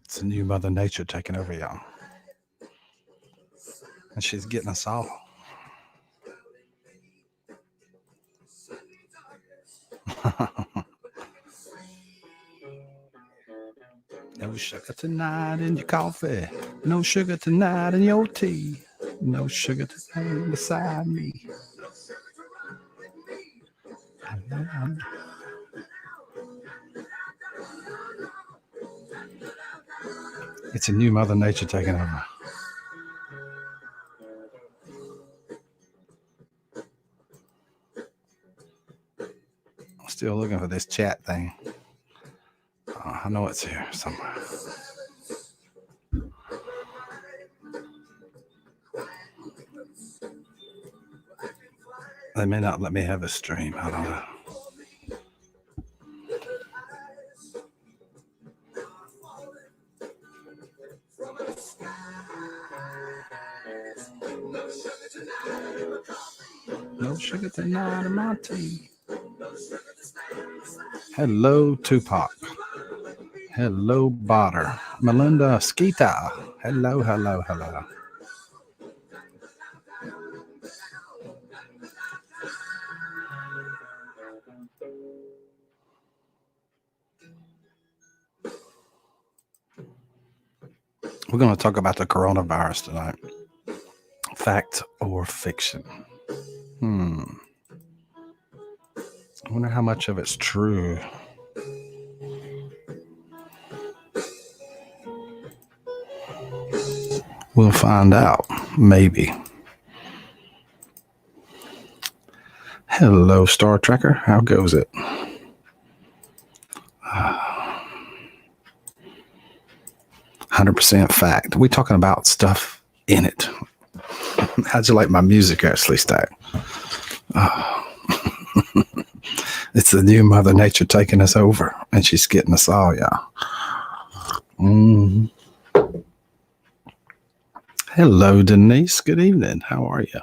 It's a new Mother Nature taking over, y'all. And she's getting us all. No sugar tonight in your coffee. No sugar tonight in your tea. No sugar tonight beside me. It's a new Mother Nature taking over. I'm still looking for this chat thing. I know it's here somewhere. They may not let me have a stream. I don't know. No sugar tonight in my tea. Hello, Tupac. Hello, Botter. Melinda Skeeta. Hello, hello, hello. We're going to talk about the coronavirus tonight. Fact or fiction? I wonder how much of it's true. We'll find out, maybe. Hello, Star Trekker. How goes it? 100% fact. We're talking about stuff in it. How'd you like my music, Ashley Stack? It's the new Mother Nature taking us over, and she's getting us all, y'all. Hello, Denise. Good evening. How are you?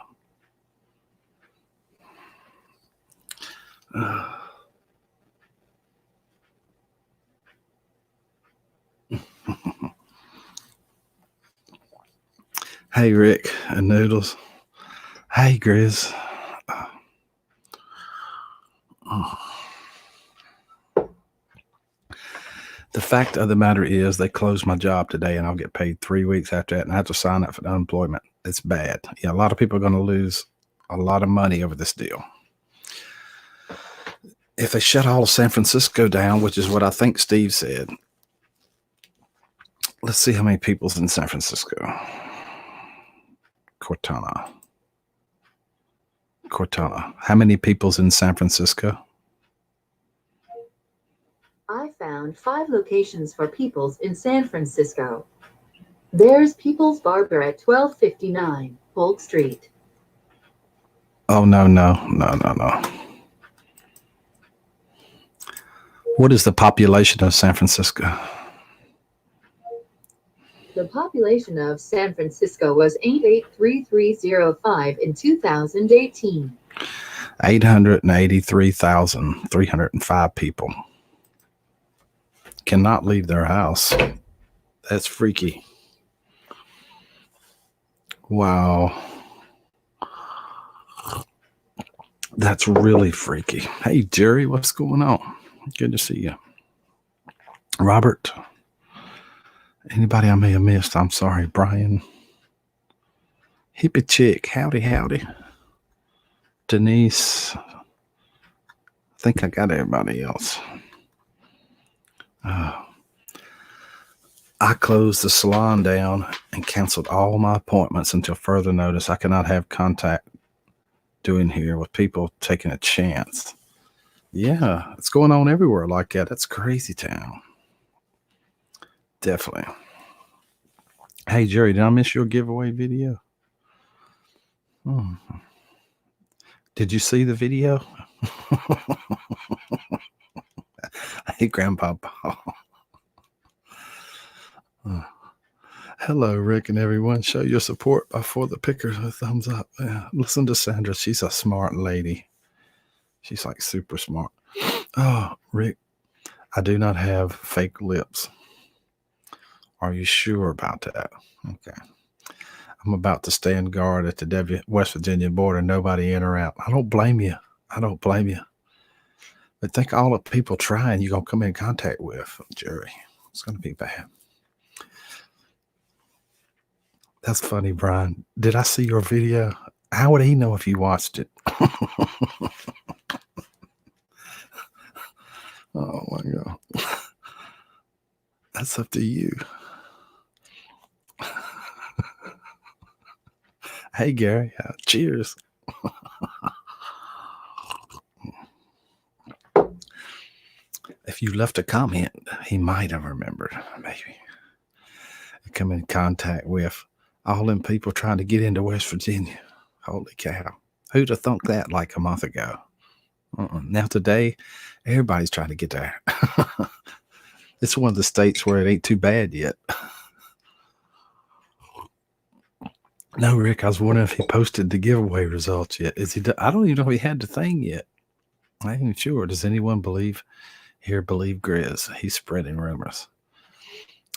Hey, Rick and Noodles. Hey, Grizz. The fact of the matter is they closed my job today and I'll get paid 3 weeks after that and I have to sign up for unemployment. It's bad. Yeah, a lot of people are going to lose a lot of money over this deal. If they shut all of San Francisco down, which is what I think Steve said, let's see how many people's in San Francisco. Cortana. How many people's in San Francisco? I found 5 locations for Peoples in San Francisco. There's Peoples Barber at 1259 Polk Street. Oh, no. What is the population of San Francisco? The population of San Francisco was 883305 in 2018. 883,305 people cannot leave their house. That's freaky. Wow. That's really freaky. Hey, Jerry, what's going on? Good to see you. Robert. Anybody I may have missed, I'm sorry. Brian. Hippie Chick. Howdy. Denise. I think I got everybody else. I closed the salon down and canceled all my appointments until further notice. I cannot have contact doing here with people taking a chance. Yeah, it's going on everywhere like that. That's crazy town. Definitely. Hey, Jerry, did I miss your giveaway video? Did you see the video? Hey, Grandpa Paul. Hello, Rick and everyone. Show your support by For the Pickers with a thumbs up. Listen to Sandra. She's a smart lady. She's like super smart. Oh, Rick, I do not have fake lips. Are you sure about that? Okay. I'm about to stand guard at the West Virginia border. Nobody in or out. I don't blame you. I don't blame you. But think all the people trying you're going to come in contact with, Jerry. It's going to be bad. That's funny, Brian. Did I see your video? How would he know if you watched it? Oh, my God. That's up to you. Hey, Gary. Cheers. If you left a comment, he might have remembered, maybe. Come in contact with all them people trying to get into West Virginia. Holy cow. Who'd have thunk that like a month ago? Now today, everybody's trying to get there. It's one of the states where it ain't too bad yet. No, Rick, I was wondering if he posted the giveaway results yet. Is he? I don't even know if he had the thing yet. I ain't sure. Does anyone believe Grizz? He's spreading rumors.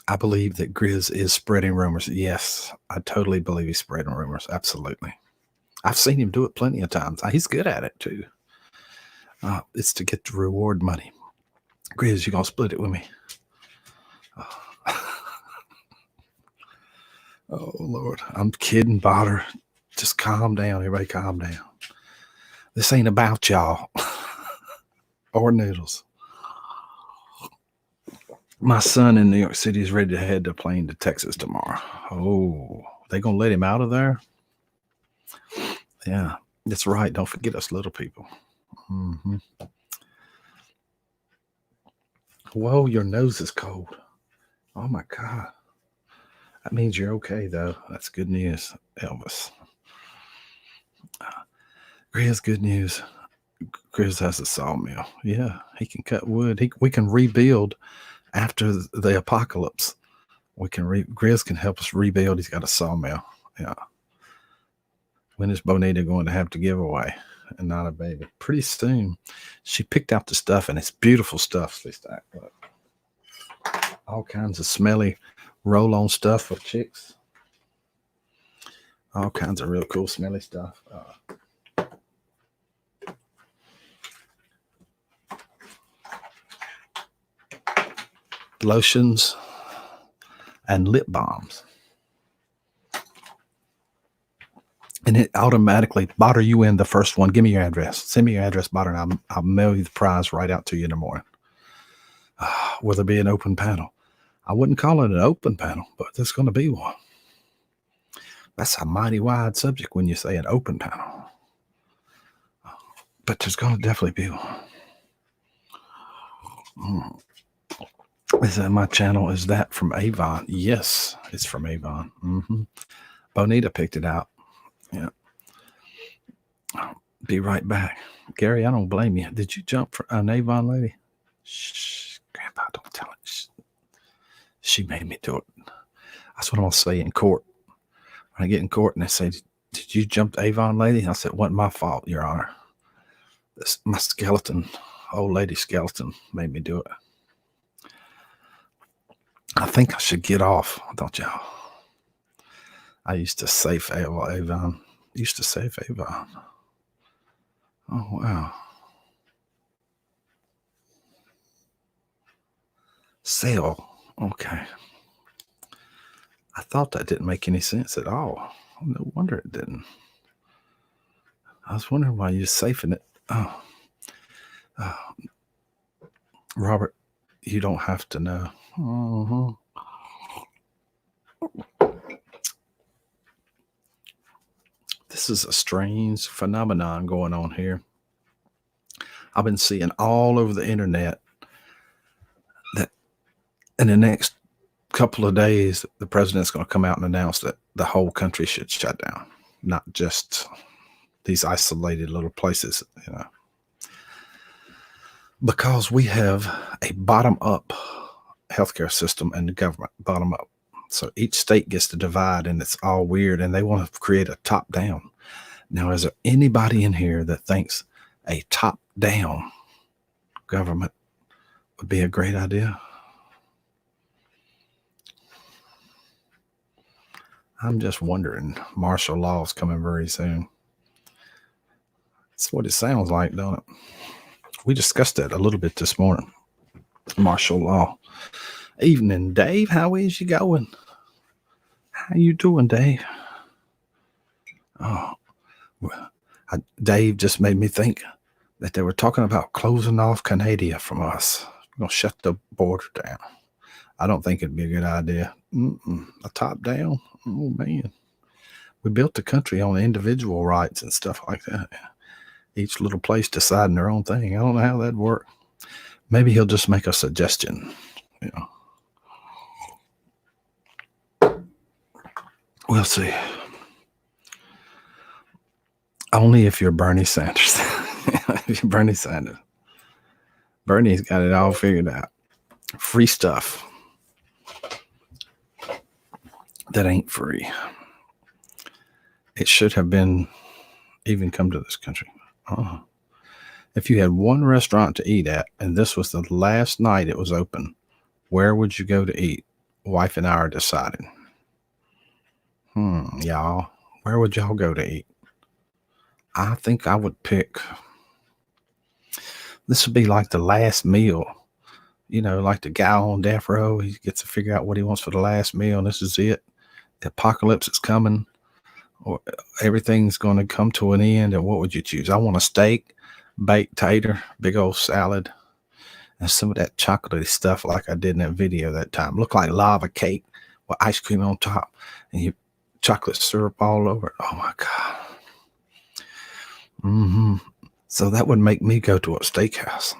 I believe that Grizz is spreading rumors. Yes, I totally believe he's spreading rumors. Absolutely. I've seen him do it plenty of times. He's good at it too. It's to get the reward money. Grizz, you gonna split it with me? Oh, Lord. I'm kidding, Botter. Just calm down. Everybody calm down. This ain't about y'all or noodles. My son in New York City is ready to head the plane to Texas tomorrow. Oh, they going to let him out of there? Yeah, that's right. Don't forget us little people. Mm-hmm. Whoa, your nose is cold. Oh, my God. That means you're okay, though. That's good news, Elvis. Grizz, good news. Grizz has a sawmill. Yeah, he can cut wood. We can rebuild after the apocalypse. Grizz can help us rebuild. He's got a sawmill. Yeah. When is Bonita going to have to give away? And not a baby. Pretty soon. She picked out the stuff, and it's beautiful stuff. They stack up. All kinds of smelly roll-on stuff for chicks. All kinds of real cool smelly stuff. Lotions and lip balms. And it automatically, Botter, you in the first one. Give me your address. Send me your address, Botter, and I'll mail you the prize right out to you in the morning. Will there be an open panel? I wouldn't call it an open panel, but there's going to be one. That's a mighty wide subject when you say an open panel. But there's going to definitely be one. Is that my channel? Is that from Avon? Yes, it's from Avon. Mm-hmm. Bonita picked it out. Yeah. I'll be right back. Gary, I don't blame you. Did you jump for an Avon lady? Shh, Grandpa, don't tell it. She made me do it. That's what I'm going to say in court. When I get in court and they say, did you jump the Avon lady? I said, it wasn't my fault, Your Honor. My skeleton, old lady skeleton, made me do it. I think I should get off, don't y'all? I used to save Avon. Used to save Avon. Oh, wow. Sale. Okay. I thought that didn't make any sense at all. No wonder it didn't. I was wondering why you're safing it. Oh. Robert, you don't have to know. Uh-huh. This is a strange phenomenon going on here. I've been seeing all over the internet that in the next couple of days, the president's going to come out and announce that the whole country should shut down, not just these isolated little places, you know. Because we have a bottom-up healthcare system and the government, bottom-up. So each state gets to divide, and it's all weird, and they want to create a top-down. Now, is there anybody in here that thinks a top-down government would be a great idea. I'm just wondering, martial law is coming very soon. That's what it sounds like, don't it? We discussed that a little bit this morning. Martial law. Evening, Dave. How is you going? How you doing, Dave? Oh, well, Dave just made me think that they were talking about closing off Canada from us. We're going to shut the border down. I don't think it'd be a good idea. A top down. Oh, man. We built the country on individual rights and stuff like that. Each little place deciding their own thing. I don't know how that'd work. Maybe he'll just make a suggestion. You know. We'll see. Only if you're Bernie Sanders. If you're Bernie Sanders. Bernie's got it all figured out. Free stuff that ain't free. It should have been even come to this country. If you had one restaurant to eat at, and this was the last night it was open, where would you go to eat? Wife and I are deciding. Y'all, where would y'all go to eat? I think I would pick. This would be like the last meal. You know, like the guy on death row, he gets to figure out what he wants for the last meal, and this is it. The apocalypse is coming, or everything's going to come to an end, and what would you choose? I want a steak, baked tater, big old salad, and some of that chocolatey stuff like I did in that video that time. Looked like lava cake with ice cream on top, and you chocolate syrup all over it. Oh, my God. So that would make me go to a steakhouse,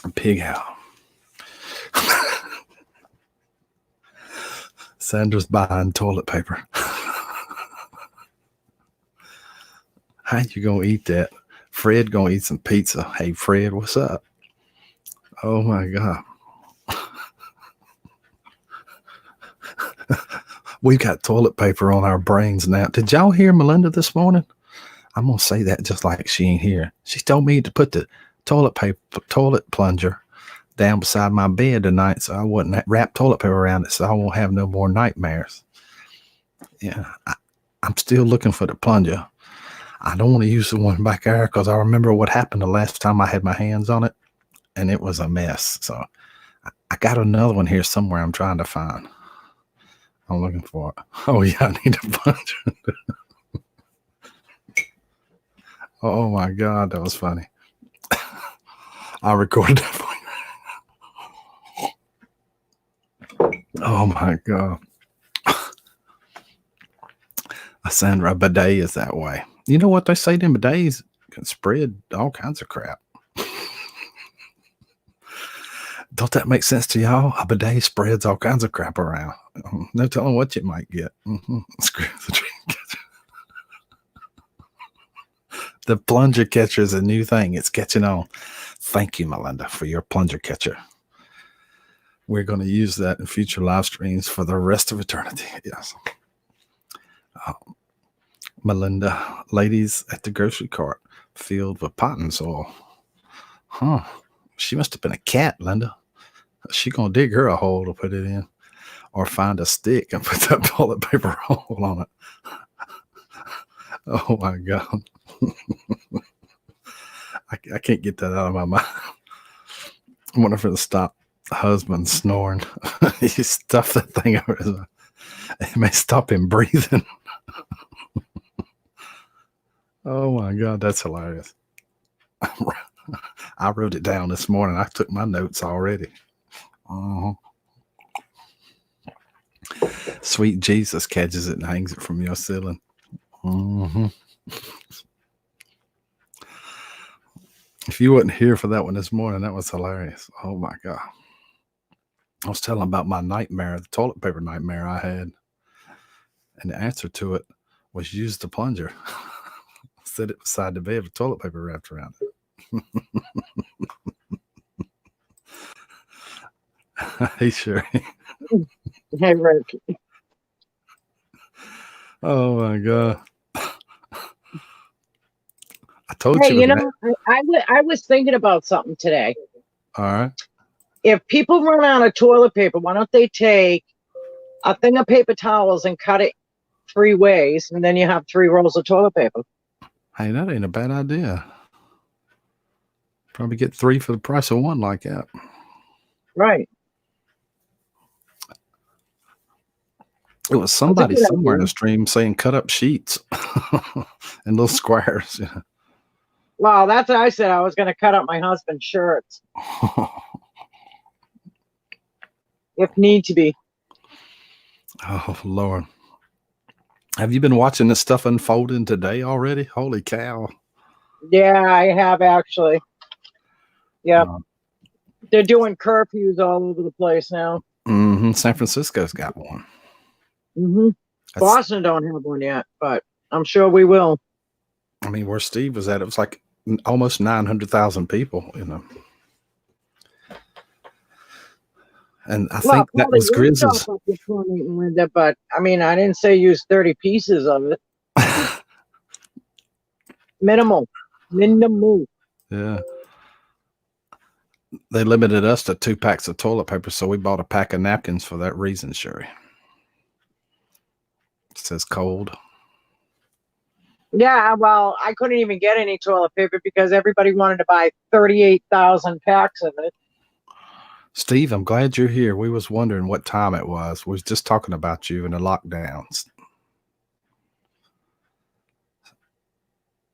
a pig house. Sandra's buying toilet paper. How you gonna eat that? Fred gonna eat some pizza. Hey, Fred, what's up? Oh, my God. We got toilet paper on our brains now. Did y'all hear Melinda this morning? I'm going to say that just like she ain't here. She told me to put the toilet plunger down beside my bed tonight so I wouldn't wrap toilet paper around it so I won't have no more nightmares. Yeah, I'm still looking for the plunger. I don't want to use the one back there because I remember what happened the last time I had my hands on it, and it was a mess. So I got another one here somewhere I'm trying to find. I'm looking for it. Oh, yeah, I need a plunger. Oh, my God, that was funny. I recorded that for you. Oh, my God. Sandra, a bidet is that way. You know what they say? Them bidets can spread all kinds of crap. Don't that make sense to y'all? A bidet spreads all kinds of crap around. No telling what you might get. Screw the dream catcher. The plunger catcher is a new thing. It's catching on. Thank you, Melinda, for your plunger catcher. We're going to use that in future live streams for the rest of eternity. Yes. Melinda, ladies at the grocery cart filled with potting soil. Huh. She must have been a cat, Linda. She going to dig her a hole to put it in. Or find a stick and put that toilet paper hole on it. Oh, my God. I can't get that out of my mind. I wonder if it'll stop the husband snoring. You stuff that thing over his mouth. It may stop him breathing. Oh, my God, that's hilarious. I wrote it down this morning. I took my notes already. Sweet Jesus catches it and hangs it from your ceiling. If you wasn't here for that one this morning, that was hilarious. Oh, my God. I was telling about my nightmare, the toilet paper nightmare I had. And the answer to it was use the plunger. Set it beside the bed with toilet paper wrapped around it. Hey, sure. Hey, Rick. Oh, my God. I told Hey, you. I was thinking about something today. All right. if people run out of toilet paper, why don't they take a thing of paper towels and cut it 3 ways, and then you have 3 rolls of toilet paper. Hey, that ain't a bad idea. Probably get 3 for the price of 1 like that. Right. It was somebody somewhere in the stream saying cut up sheets in little squares. Yeah. Well, that's what I said. I was going to cut up my husband's shirts if need to be. Oh, Lord. Have you been watching this stuff unfolding today already? Holy cow. Yeah, I have actually. Yeah. They're doing curfews all over the place now. San Francisco's got one. Boston don't have one yet, but I'm sure we will. I mean, where Steve was at, it was like almost 900,000 people, you know. And I think that was Grizz's. But I mean, I didn't say use 30 pieces of it. Minimal. Yeah. They limited us to 2 packs of toilet paper, so we bought a pack of napkins for that reason, Sherry. It says cold. Yeah, well, I couldn't even get any toilet paper because everybody wanted to buy 38,000 packs of it. Steve, I'm glad you're here. We was wondering what time it was. We was just talking about you in the lockdowns.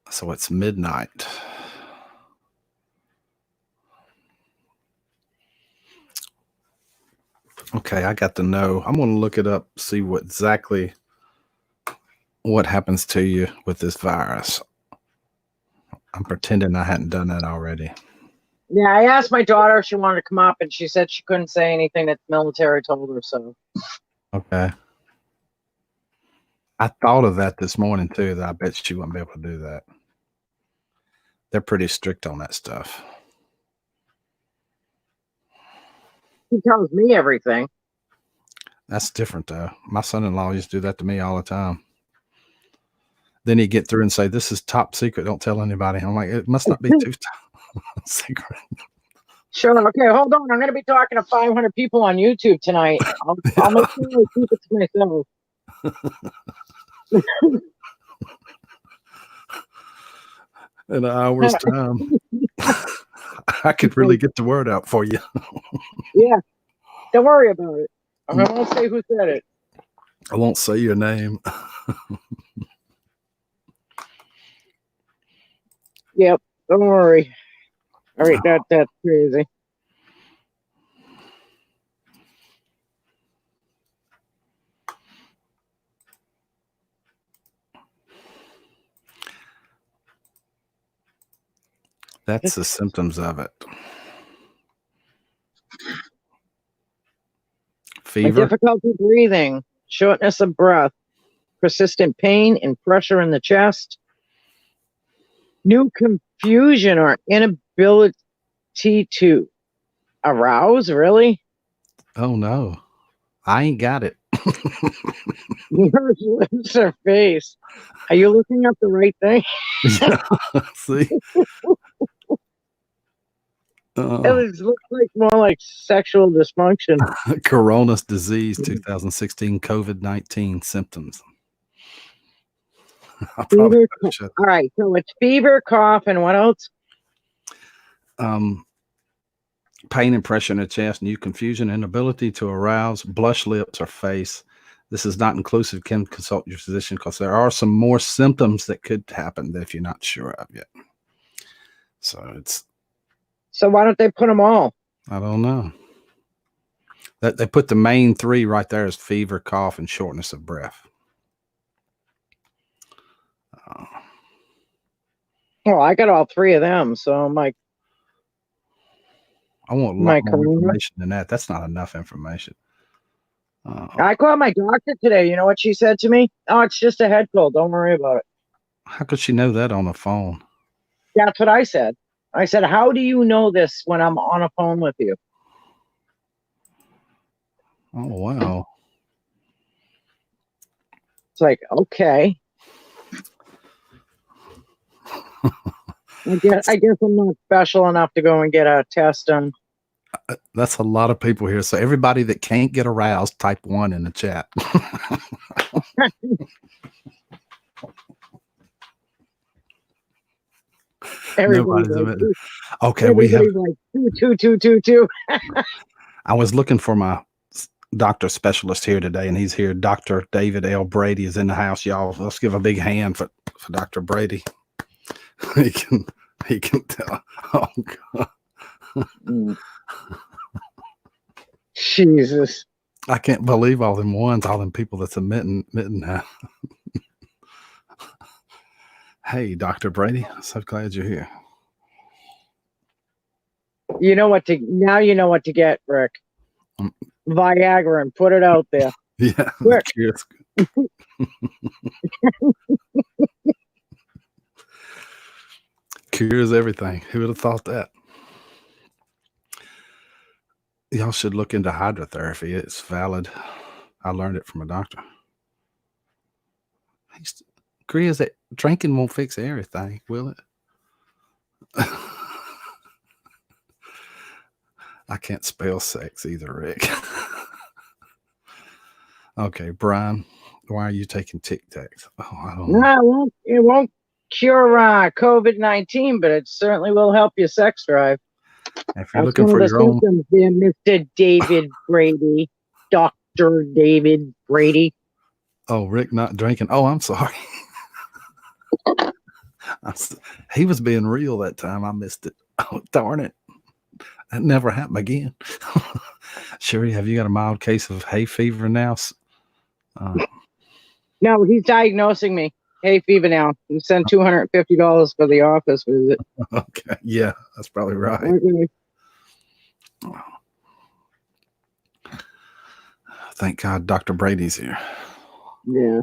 So it's midnight. Okay, I got to know. I'm going to look it up, see what happens to you with this virus. I'm pretending I hadn't done that already. Yeah, I asked my daughter if she wanted to come up, and she said she couldn't say anything that the military told her, so. Okay. I thought of that this morning, too, that I bet she wouldn't be able to do that. They're pretty strict on that stuff. He tells me everything. That's different, though. My son-in-law used to do that to me all the time. Then he'd get through and say, "This is top secret. Don't tell anybody." I'm like, it must not be too secret. Sure. Okay, hold on. I'm going to be talking to 500 people on YouTube tonight. I'll make sure I keep it to myself. In an hour's time, I could really get the word out for you. Yeah. Don't worry about it. I won't say who said it. I won't say your name. Yep. Don't worry. All right. That's crazy. That's the symptoms of it. Fever, difficulty breathing, shortness of breath, persistent pain and pressure in the chest, new confusion or inability to arouse. Really? Oh no, I ain't got it. Where's her face? Are you looking up the right thing? Yeah. See, It looks like more like sexual dysfunction. Corona's disease 2016 COVID-19 symptoms. Fever, all right, so it's fever, cough, and what else? Pain and pressure in the chest, new confusion, inability to arouse, blush lips or face. This is not inclusive. Can consult your physician because there are some more symptoms that could happen if you're not sure of yet. So why don't they put them all? I don't know. That they put the main 3 right there is fever, cough, and shortness of breath. Well, I got all 3 of them, so I'm like, I want a lot more information than that. That's not enough information. I called my doctor today. You know what she said to me? Oh, it's just a head cold. Don't worry about it. How could she know that on the phone? That's what I said. I said, how do you know this when I'm on a phone with you? Oh, wow. It's like, okay. I guess I'm not special enough to go and get a test done. That's a lot of people here. So everybody that can't get aroused, type 1 in the chat. Everybody's Nobody's like, admitting. Okay, we have. everybody's like, two. I was looking for my doctor specialist here today, and he's here. Dr. David L. Brady is in the house, y'all. Let's give a big hand for Dr. Brady. he can tell. Oh God. Jesus. I can't believe all them ones, all them people that's admitting now. Hey, Dr. Brady, so glad you're here. You know what to get, Rick. Viagra, and put it out there. Yeah, Rick. Cures everything. Who would have thought that? Y'all should look into hydrotherapy. It's valid. I learned it from a doctor. Agrees that drinking won't fix everything, will it? I can't spell sex either, Rick. Okay, Brian, why are you taking Tic Tacs? Oh, I don't know. No, it won't cure COVID-19, but it certainly will help your sex drive. If you're looking for your own, there, Mr. David Brady, Dr. David Brady. Oh, Rick not drinking. Oh, I'm sorry. He was being real that time. I missed it. Oh, darn it. That never happened again. Sherry, have you got a mild case of hay fever now? No, he's diagnosing me. Hay fever now. He sent $250 for the office visit. Okay. Yeah, that's probably right. Okay. Thank God Dr. Brady's here. Yeah.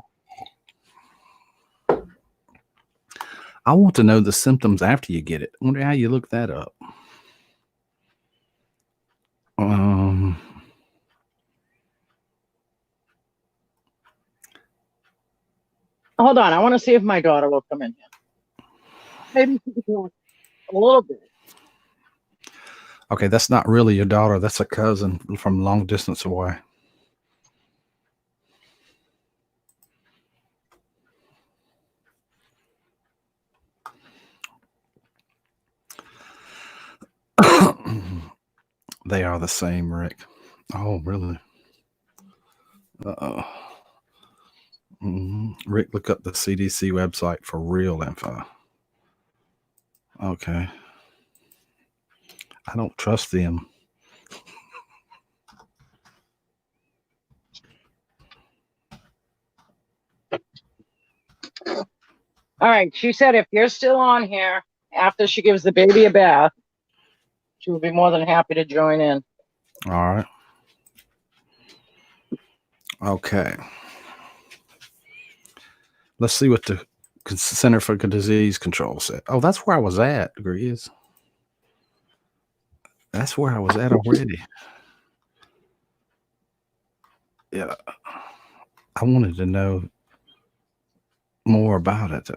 I want to know the symptoms after you get it. I wonder how you look that up. Hold on. I want to see if my daughter will come in here. Maybe she can talk a little bit. Okay, that's not really your daughter. That's a cousin from long distance away. They are the same, Rick. Oh, really? Uh-oh. Rick, look up the CDC website for real info. Okay. I don't trust them. All right. She said if you're still on here after she gives the baby a bath, she will be more than happy to join in. All right. Okay. Let's see what the Center for Disease Control said. Oh, that's where I was at, Grease. That's where I was at already. Yeah. I wanted to know more about it.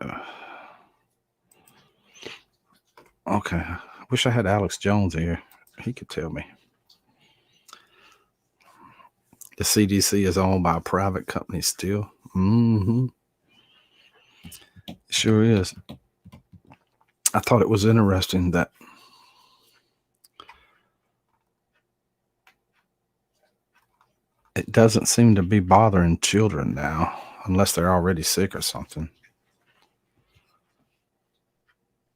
Okay. I wish I had Alex Jones here. He could tell me. The CDC is owned by a private company still. Sure is. I thought it was interesting that it doesn't seem to be bothering children now, unless they're already sick or something.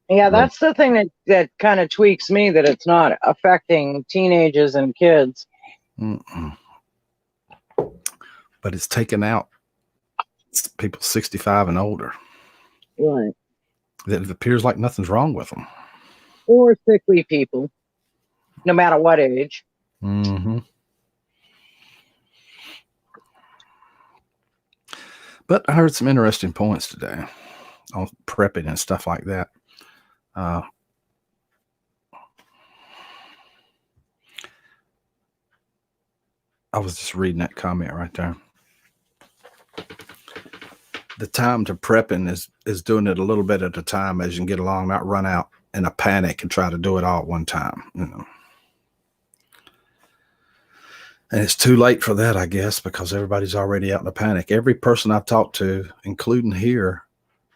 Yeah, that's the thing that kind of tweaks me, that it's not affecting teenagers and kids. But it's taken out people 65 and older. Right. It appears like nothing's wrong with them. Or sickly people, no matter what age. But I heard some interesting points today on prepping and stuff like that. I was just reading that comment right there. The time to prepping is doing it a little bit at a time as you can get along, not run out in a panic and try to do it all at one time. You know. And it's too late for that, I guess, because everybody's already out in a panic. Every person I've talked to, including here,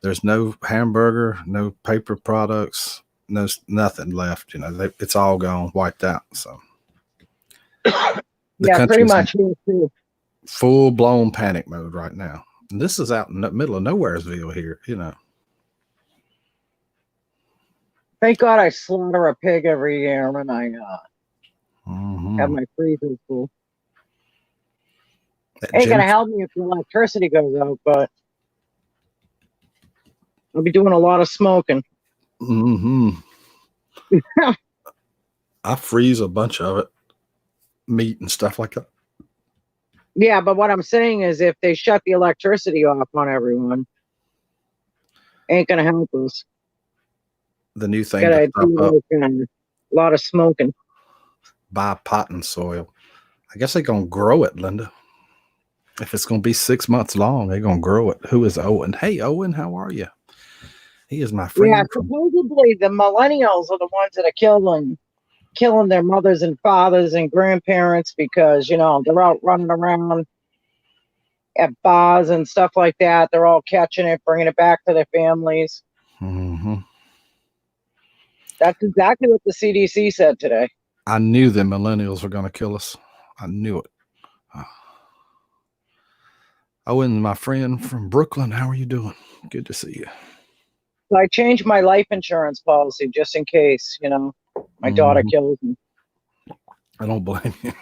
there's no hamburger, no paper products, no nothing left. It's all gone, wiped out. So the Yeah, pretty country's in much here too. full-blown panic mode right now. And this is out in the middle of nowheresville here. Thank God I slaughter a pig every year when I have my freezer full. Ain't gonna help me if the electricity goes out, but I'll be doing a lot of smoking. I freeze a bunch of it, meat and stuff like that. Yeah, but what I'm saying is if they shut the electricity off on everyone, ain't gonna help us. The new thing Gotta to stop do up, a lot of smoking. buy potting soil. I guess they're gonna grow it, Linda. If it's gonna be 6 months long, they're gonna grow it. Who is Owen? Hey, Owen, how are you? He is my friend. Yeah, supposedly the millennials are the ones that are killing their mothers and fathers and grandparents because they're out running around at bars and stuff like that. They're all catching it, bringing it back to their families. That's exactly what the CDC said today. I knew the millennials were going to kill us. I knew it. Owen, my friend from Brooklyn, how are you doing? Good to see you. So I changed my life insurance policy just in case, my daughter kills me. I don't blame you.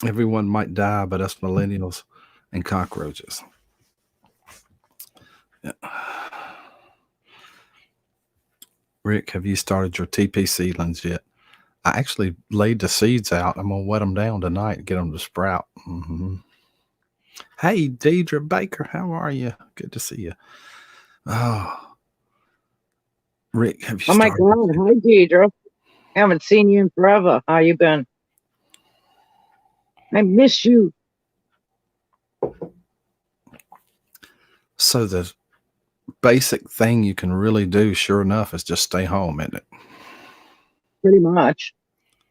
Everyone might die, but us millennials and cockroaches. Yeah. Rick, have you started your TP seedlings yet? I actually laid the seeds out. I'm going to wet them down tonight and get them to sprout. Hey, Deidre Baker, how are you? Good to see you. Oh, Rick, have you started? Oh, my God. Hi, Deidre. Haven't seen you in forever. How you been? I miss you. So the basic thing you can really do, sure enough, is just stay home, isn't it? Pretty much.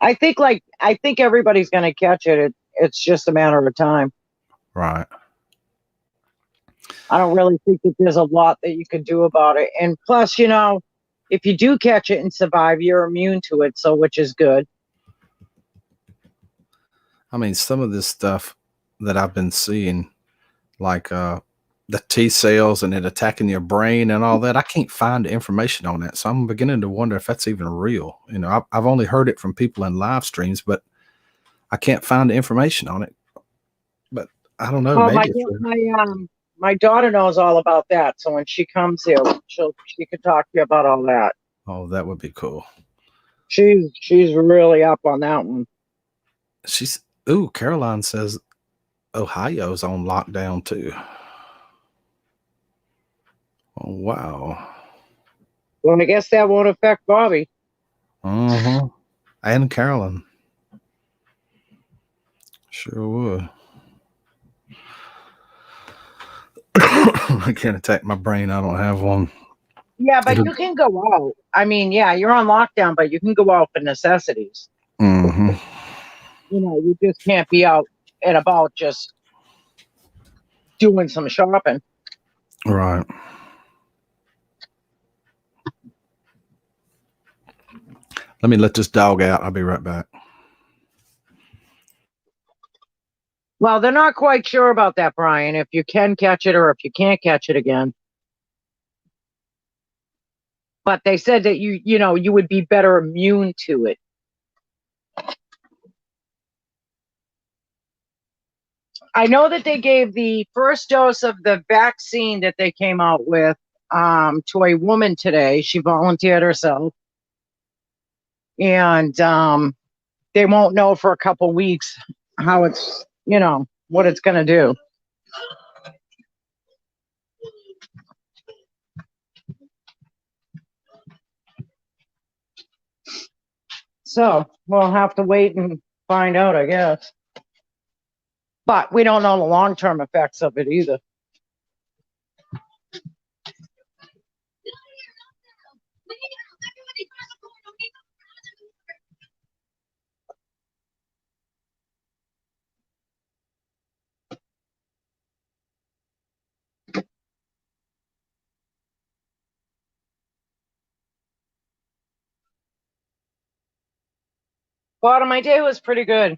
I think everybody's going to catch it. It's just a matter of time. Right. I don't really think that there's a lot that you can do about it. And plus, if you do catch it and survive, you're immune to it, so which is good. I mean, some of this stuff that I've been seeing, like the T cells and it attacking your brain and all that, I can't find information on that. So I'm beginning to wonder if that's even real. I've only heard it from people in live streams, but I can't find the information on it. But I don't know. Oh, maybe my daughter knows all about that. So when she comes here, she could talk to you about all that. Oh, that would be cool. She's really up on that one. Caroline says Ohio's on lockdown too. Oh, wow. Well, I guess that won't affect Bobby. And Carolyn. Sure would. I can't attack my brain. I don't have one. Yeah, but you can go out. I mean, yeah, you're on lockdown, but you can go out for necessities. You just can't be out and about just doing some shopping. Right. Let me let this dog out. I'll be right back. Well, they're not quite sure about that, Brian, if you can catch it or if you can't catch it again. But they said that you would be better immune to it. I know that they gave the first dose of the vaccine that they came out with to a woman today. She volunteered herself. And they won't know for a couple weeks how it's, what it's going to do. So we'll have to wait and find out, I guess. But we don't know the long-term effects of it either. Bottom, my day was pretty good.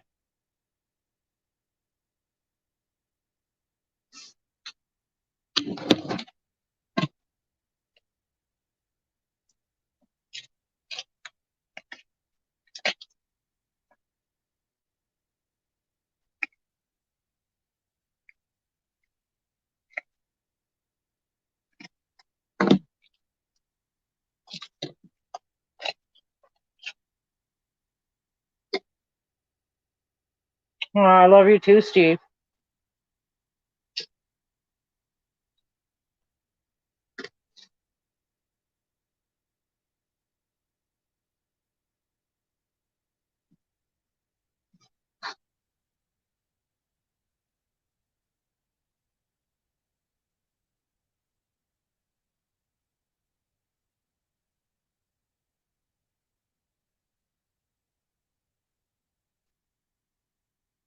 Oh, I love you too, Steve.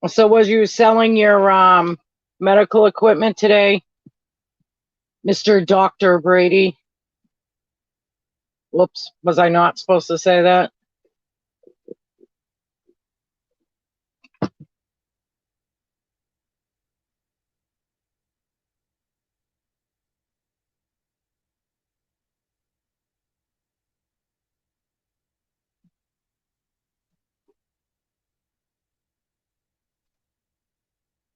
So was you selling your medical equipment today, Mr. Dr. Brady? Whoops, was I not supposed to say that?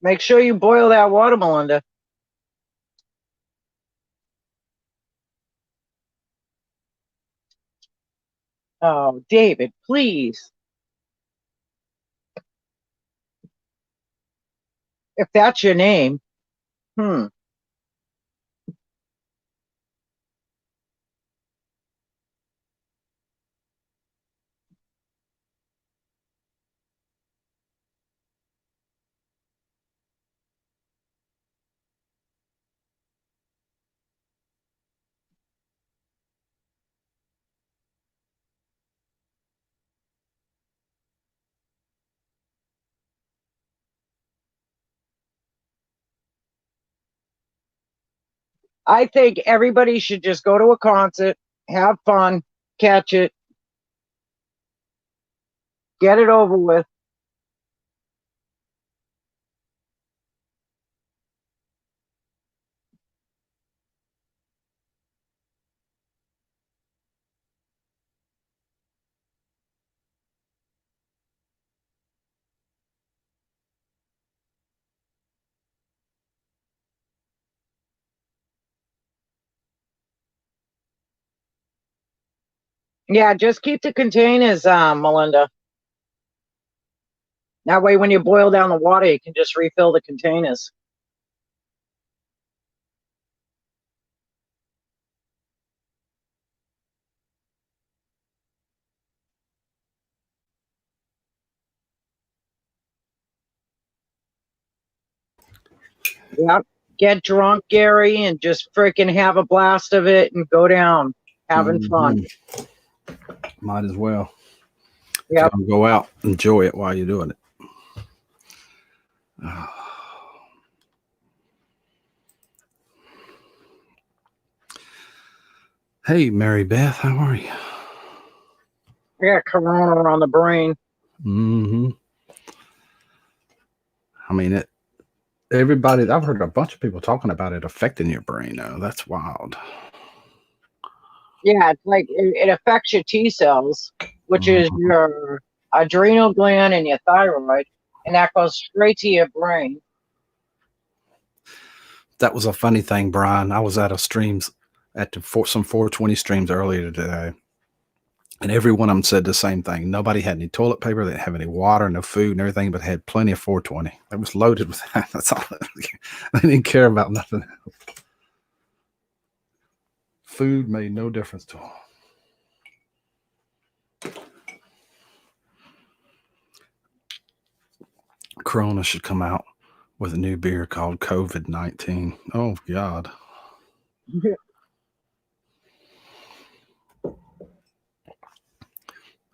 Make sure you boil that water, Melinda. Oh, David, please. If that's your name. I think everybody should just go to a concert, have fun, catch it, get it over with. Yeah, just keep the containers, Melinda. That way, when you boil down the water, you can just refill the containers. Yep. Get drunk, Gary, and just freaking have a blast of it and go down having fun. Might as well. Yep. If you're gonna go out, enjoy it while you're doing it. Hey, Mary Beth, how are you? I got corona on the brain. Mm-hmm. I mean, everybody, I've heard a bunch of people talking about it affecting your brain, though. That's wild. Yeah, it's like it affects your T cells, which is your adrenal gland and your thyroid, and that goes straight to your brain. That was a funny thing, Brian. I was at some 420 streams earlier today, and every one of them said the same thing. Nobody had any toilet paper. They didn't have any water, no food, and everything, but had plenty of 420. It was loaded with that. That's all. They didn't care about nothing else. Food made no difference to them. Corona should come out with a new beer called COVID-19. Oh, God.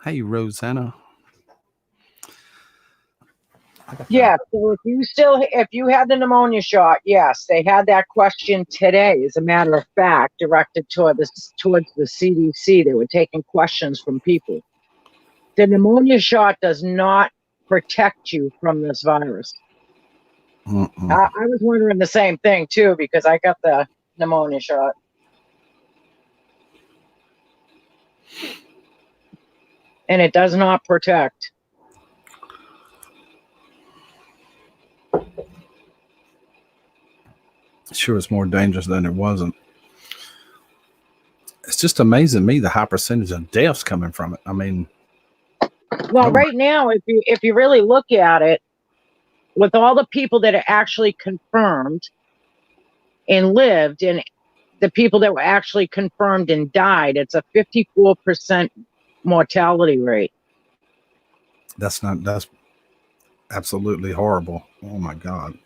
Hey, Rosanna. Yeah, so if you had the pneumonia shot, yes, they had that question today, as a matter of fact, directed towards the CDC. They were taking questions from people. The pneumonia shot does not protect you from this virus. I was wondering the same thing too, because I got the pneumonia shot. And it does not protect. Sure, it's more dangerous than it wasn't. It's just amazing to me the high percentage of deaths coming from it. I mean, well, right now, if you really look at it, with all the people that are actually confirmed and lived, and the people that were actually confirmed and died, it's a 54% mortality rate. that's absolutely horrible. Oh my God.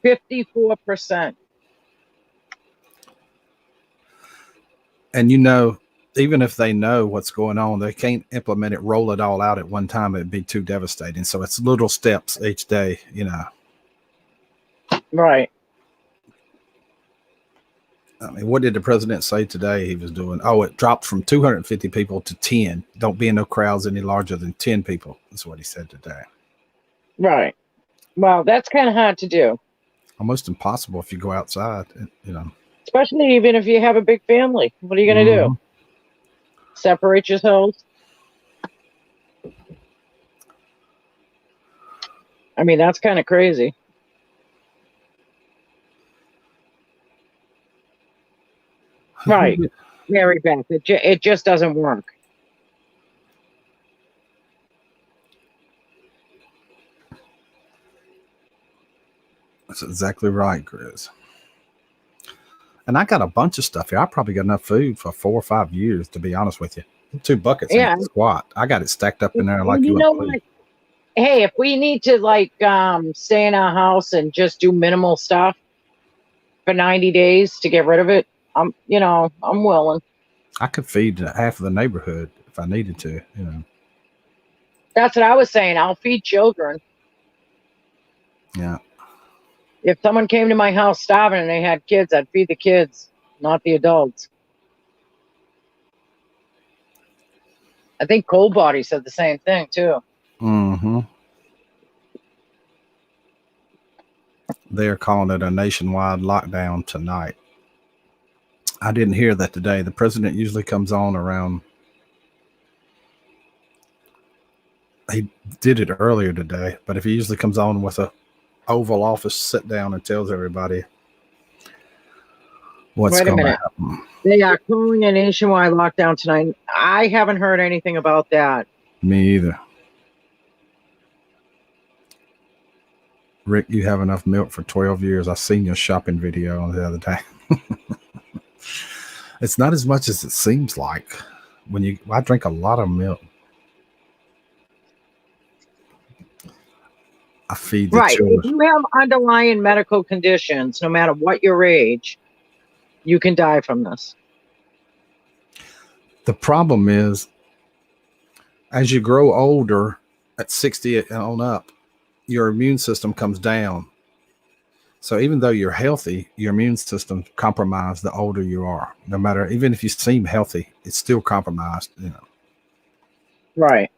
54%. And even if they know what's going on, they can't implement it, roll it all out at one time. It'd be too devastating. So it's little steps each day, Right. I mean, what did the president say today he was doing? Oh, it dropped from 250 people to 10. Don't be in no crowds any larger than 10 people. That's what he said today. Right. Well, that's kind of hard to do. Almost impossible if you go outside, Especially even if you have a big family. What are you going to do? Separate yourselves? I mean, that's kind of crazy. Right. Mary Beth, it just doesn't work. That's exactly right, Chris. And I got a bunch of stuff here. I probably got enough food for 4 or 5 years, to be honest with you. 2 buckets ain't squat. I got it stacked up in there like you know what? Hey, if we need to stay in our house and just do minimal stuff for 90 days to get rid of it, I'm willing. I could feed half of the neighborhood if I needed to, That's what I was saying. I'll feed children. Yeah. If someone came to my house starving and they had kids, I'd feed the kids, not the adults. I think Cold Body said the same thing too. They're calling it a nationwide lockdown tonight. I didn't hear that today. The president usually comes on around. He did it earlier today, but if he usually comes on with a Oval Office sit down and tells everybody what's going to happen. They are calling a nationwide lockdown tonight. I haven't heard anything about that. Me either. Rick, you have enough milk for 12 years. I seen your shopping video the other day. It's not as much as it seems like. I drink a lot of milk. I feed the children. If you have underlying medical conditions, no matter what your age, you can die from this. The problem is, as you grow older, at 60 and on up, your immune system comes down. So even though you're healthy, your immune system compromised the older you are. No matter, even if you seem healthy, it's still compromised, Right.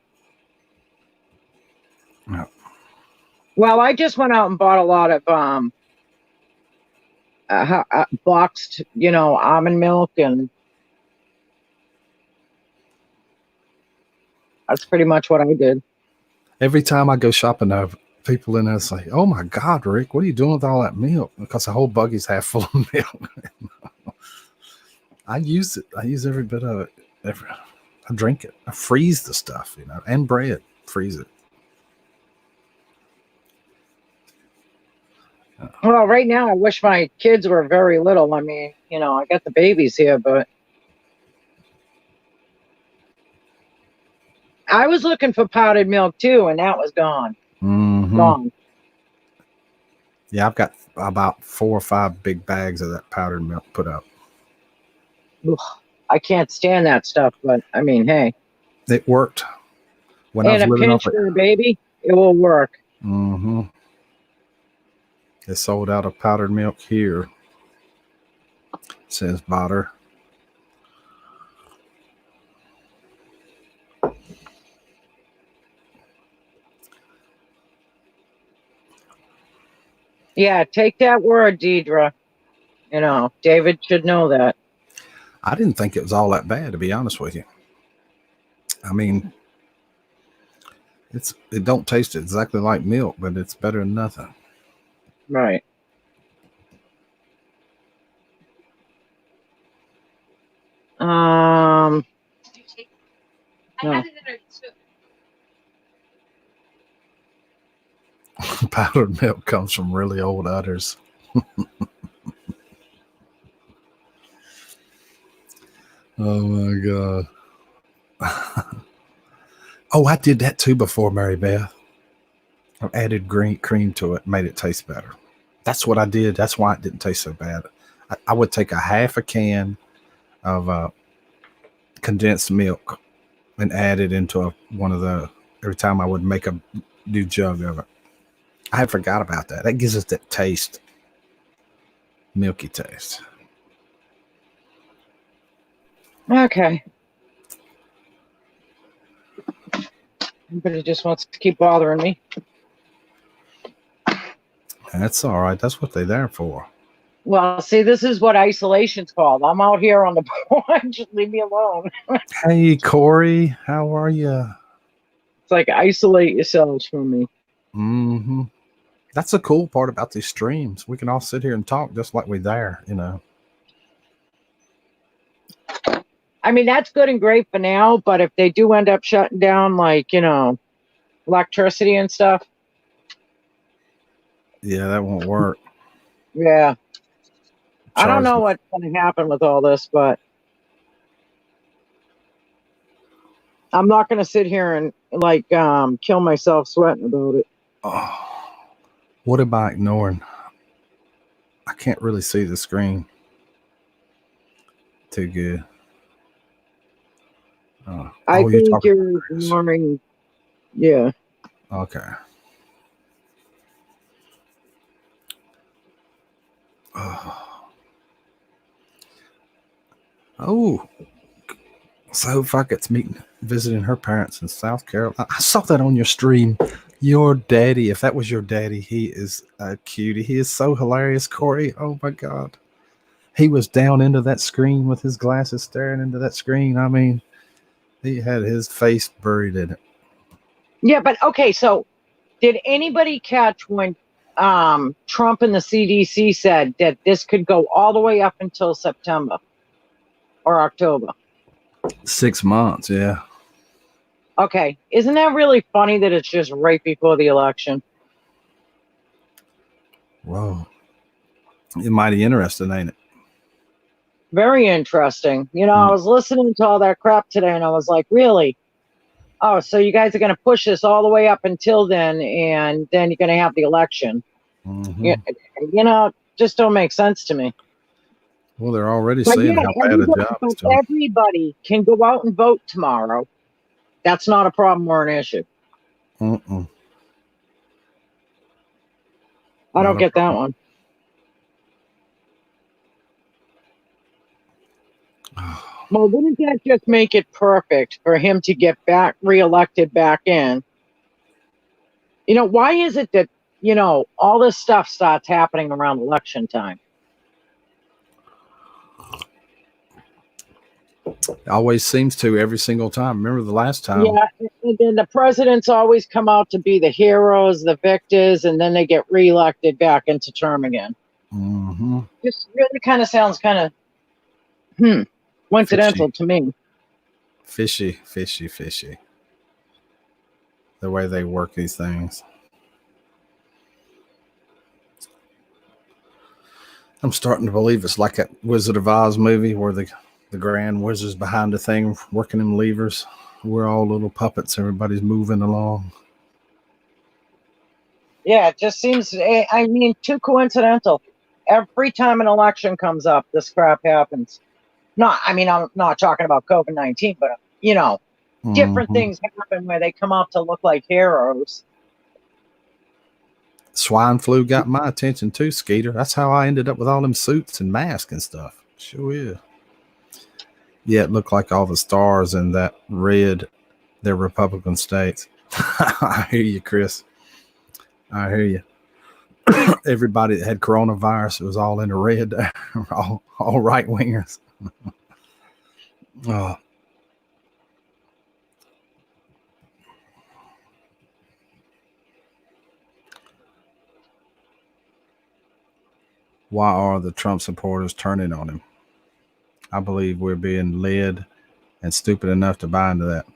Yeah. Well, I just went out and bought a lot of boxed, almond milk, and that's pretty much what I did. Every time I go shopping, I have people in there say, "Oh my God, Rick, what are you doing with all that milk?" Because the whole buggy's half full of milk. I use it. I use every bit of it. I drink it. I freeze the stuff, and bread. Freeze it. Well, right now, I wish my kids were very little. I mean, I got the babies here, but I was looking for powdered milk too, and that was gone. Gone. Yeah, I've got about 4 or 5 big bags of that powdered milk put up. Ugh, I can't stand that stuff, but I mean, hey. It worked. When and I was a pinch for a baby, it will work. They sold out of powdered milk here. It says butter. Yeah, take that word, Deidre. You know, David should know that. I didn't think it was all that bad, to be honest with you. I mean, it don't taste exactly like milk, but it's better than nothing. Right. No. Powdered milk comes from really old udders. Oh my god. Oh, I did that too before, Mary Beth. I added green cream to it, made it taste better. That's what I did. That's why it didn't taste so bad. I would take a half a can of condensed milk and add it into one of the, every time I would make a new jug of it. I had forgot about that. That gives us that taste, milky taste. Okay. Everybody just wants to keep bothering me. That's all right. That's what they're there for. Well, see, this is what isolation's called. I'm out here on the porch. Leave me alone. Hey, Corey, how are you? It's like isolate yourselves from me. Mm-hmm. That's the cool part about these streams. We can all sit here and talk just like we're there, you know. I mean, that's good and great for now, but if they do end up shutting down, like, you know, electricity and stuff. Yeah, that won't work. Yeah. I don't know Charge what's going to happen with all this, but I'm not going to sit here and like kill myself sweating about it. Oh, what am I ignoring? I can't really see the screen too good. I think you're about ignoring. Yeah. Okay. Oh, so Fuckett's visiting her parents in South Carolina. I saw that on your stream. Your daddy, if that was your daddy, he is a cutie. He is so hilarious, Corey. Oh my God. He was down into that screen with his glasses staring into that screen. I mean, he had his face buried in it. Yeah, but okay, so did anybody catch when Trump and the CDC said that this could go all the way up until September or October? 6 months, yeah. Okay, isn't that really funny that it's just right before the election? Whoa. It's mighty interesting, ain't it? Very interesting. You know, I was listening to all that crap today and I was like, really? Oh, so you guys are going to push this all the way up until then, and then you're going to have the election. Mm-hmm. You know, just don't make sense to me. Well, they're already saying how bad a job it's doing. Everybody can go out and vote tomorrow. That's not a problem or an issue. Mm-mm. I don't get that one. Well, wouldn't that just make it perfect for him to get reelected back in? You know, why is it that, you know, all this stuff starts happening around election time? It always seems to every single time. Remember the last time? Yeah, and then the presidents always come out to be the heroes, the victors, and then they get reelected back into term again. Mm-hmm. This really kind of sounds kind of coincidental to me. Fishy. The way they work these things. I'm starting to believe it's like that Wizard of Oz movie where the Grand Wizard's behind the thing working them levers. We're all little puppets. Everybody's moving along. Yeah, it just seems, I mean, too coincidental. Every time an election comes up, this crap happens. I mean, I'm not talking about COVID-19, but, you know, different things happen where they come out to look like heroes. Swine flu got my attention too, Skeeter. That's how I ended up with all them suits and masks and stuff. Sure is. Yeah, it looked like all the stars in that red, they're Republican states. I hear you, Chris. I hear you. Everybody that had coronavirus, it was all in the red, all right wingers. Oh. Why are the Trump supporters turning on him? I believe we're being led and stupid enough to buy into that.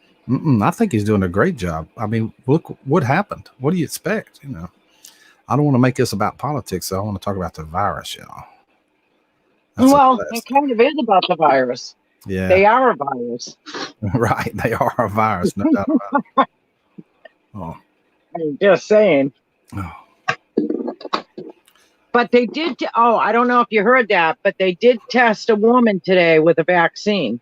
I think he's doing a great job. I mean, look what happened. What do you expect? You know, I don't want to make this about politics. So I want to talk about the virus, y'all. Well, it kind of is about the virus. Yeah, they are a virus. Right, they are a virus, no doubt about it. Oh. I'm just saying. Oh. But they did. I don't know if you heard that, but they did test a woman today with a vaccine.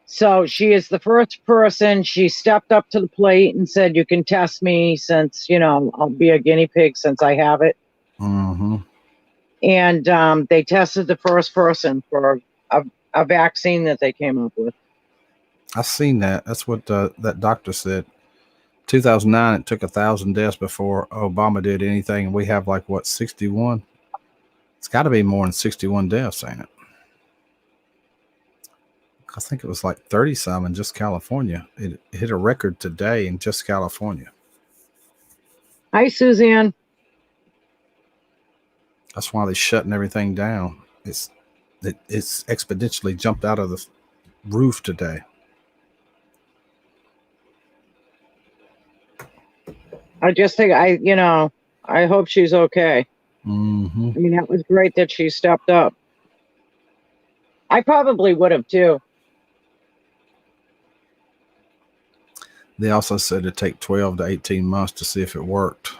So she is the first person. She stepped up to the plate and said, "You can test me since, I'll be a guinea pig since I have it." Mm-hmm. And they tested the first person for a vaccine that they came up with. I've seen that. That's what that doctor said. 2009, it took 1,000 deaths before Obama did anything, and we have 61? It's got to be more than 61 deaths, ain't it? I think it was 30-some in just California. It hit a record today in just California. Hi, Suzanne. That's why they're shutting everything down. It's exponentially jumped out of the roof today. I just think I hope she's okay. Mm-hmm. I mean, that was great that she stepped up. I probably would have too. They also said it'd take 12 to 18 months to see if it worked.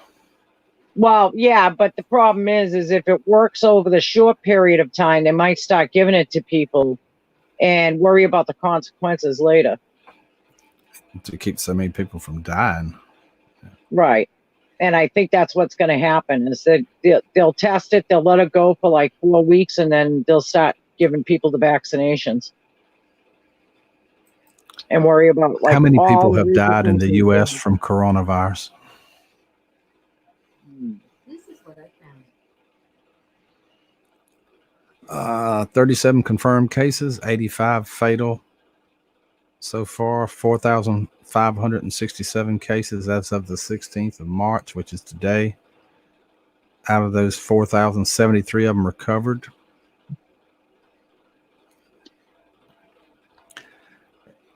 Well, yeah, but the problem is if it works over the short period of time, they might start giving it to people and worry about the consequences later. To keep so many people from dying. Right. And I think that's what's going to happen is that they'll test it, they'll let it go for 4 weeks, and then they'll start giving people the vaccinations and worry about how many people have died in the U.S. from coronavirus? This is what I found. 37 confirmed cases, 85 fatal. So far, 4,567 cases as of the 16th of March, which is today. Out of those, 4,073 of them recovered.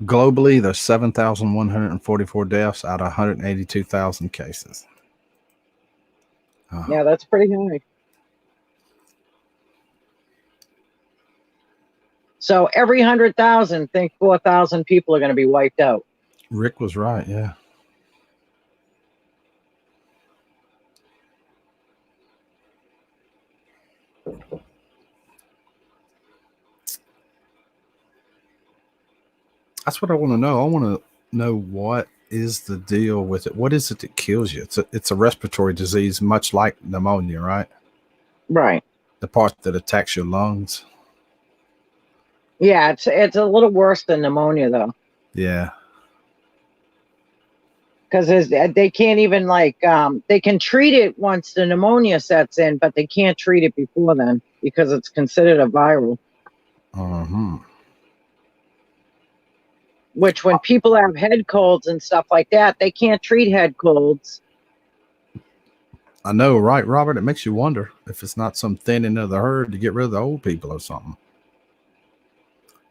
Globally, there's 7,144 deaths out of 182,000 cases. Yeah, that's pretty high. So every 100,000, think 4,000 people are going to be wiped out. Rick was right, yeah. That's what I want to know. I want to know what is the deal with it. What is it that kills you? It's a respiratory disease, much like pneumonia, right? Right. The part that attacks your lungs. Yeah, it's a little worse than pneumonia, though. Yeah. Because they can't even they can treat it once the pneumonia sets in, but they can't treat it before then because it's considered a viral. Mm-hmm. Which when people have head colds and stuff like that, they can't treat head colds. I know, right, Robert? It makes you wonder if it's not some thinning of the herd to get rid of the old people or something.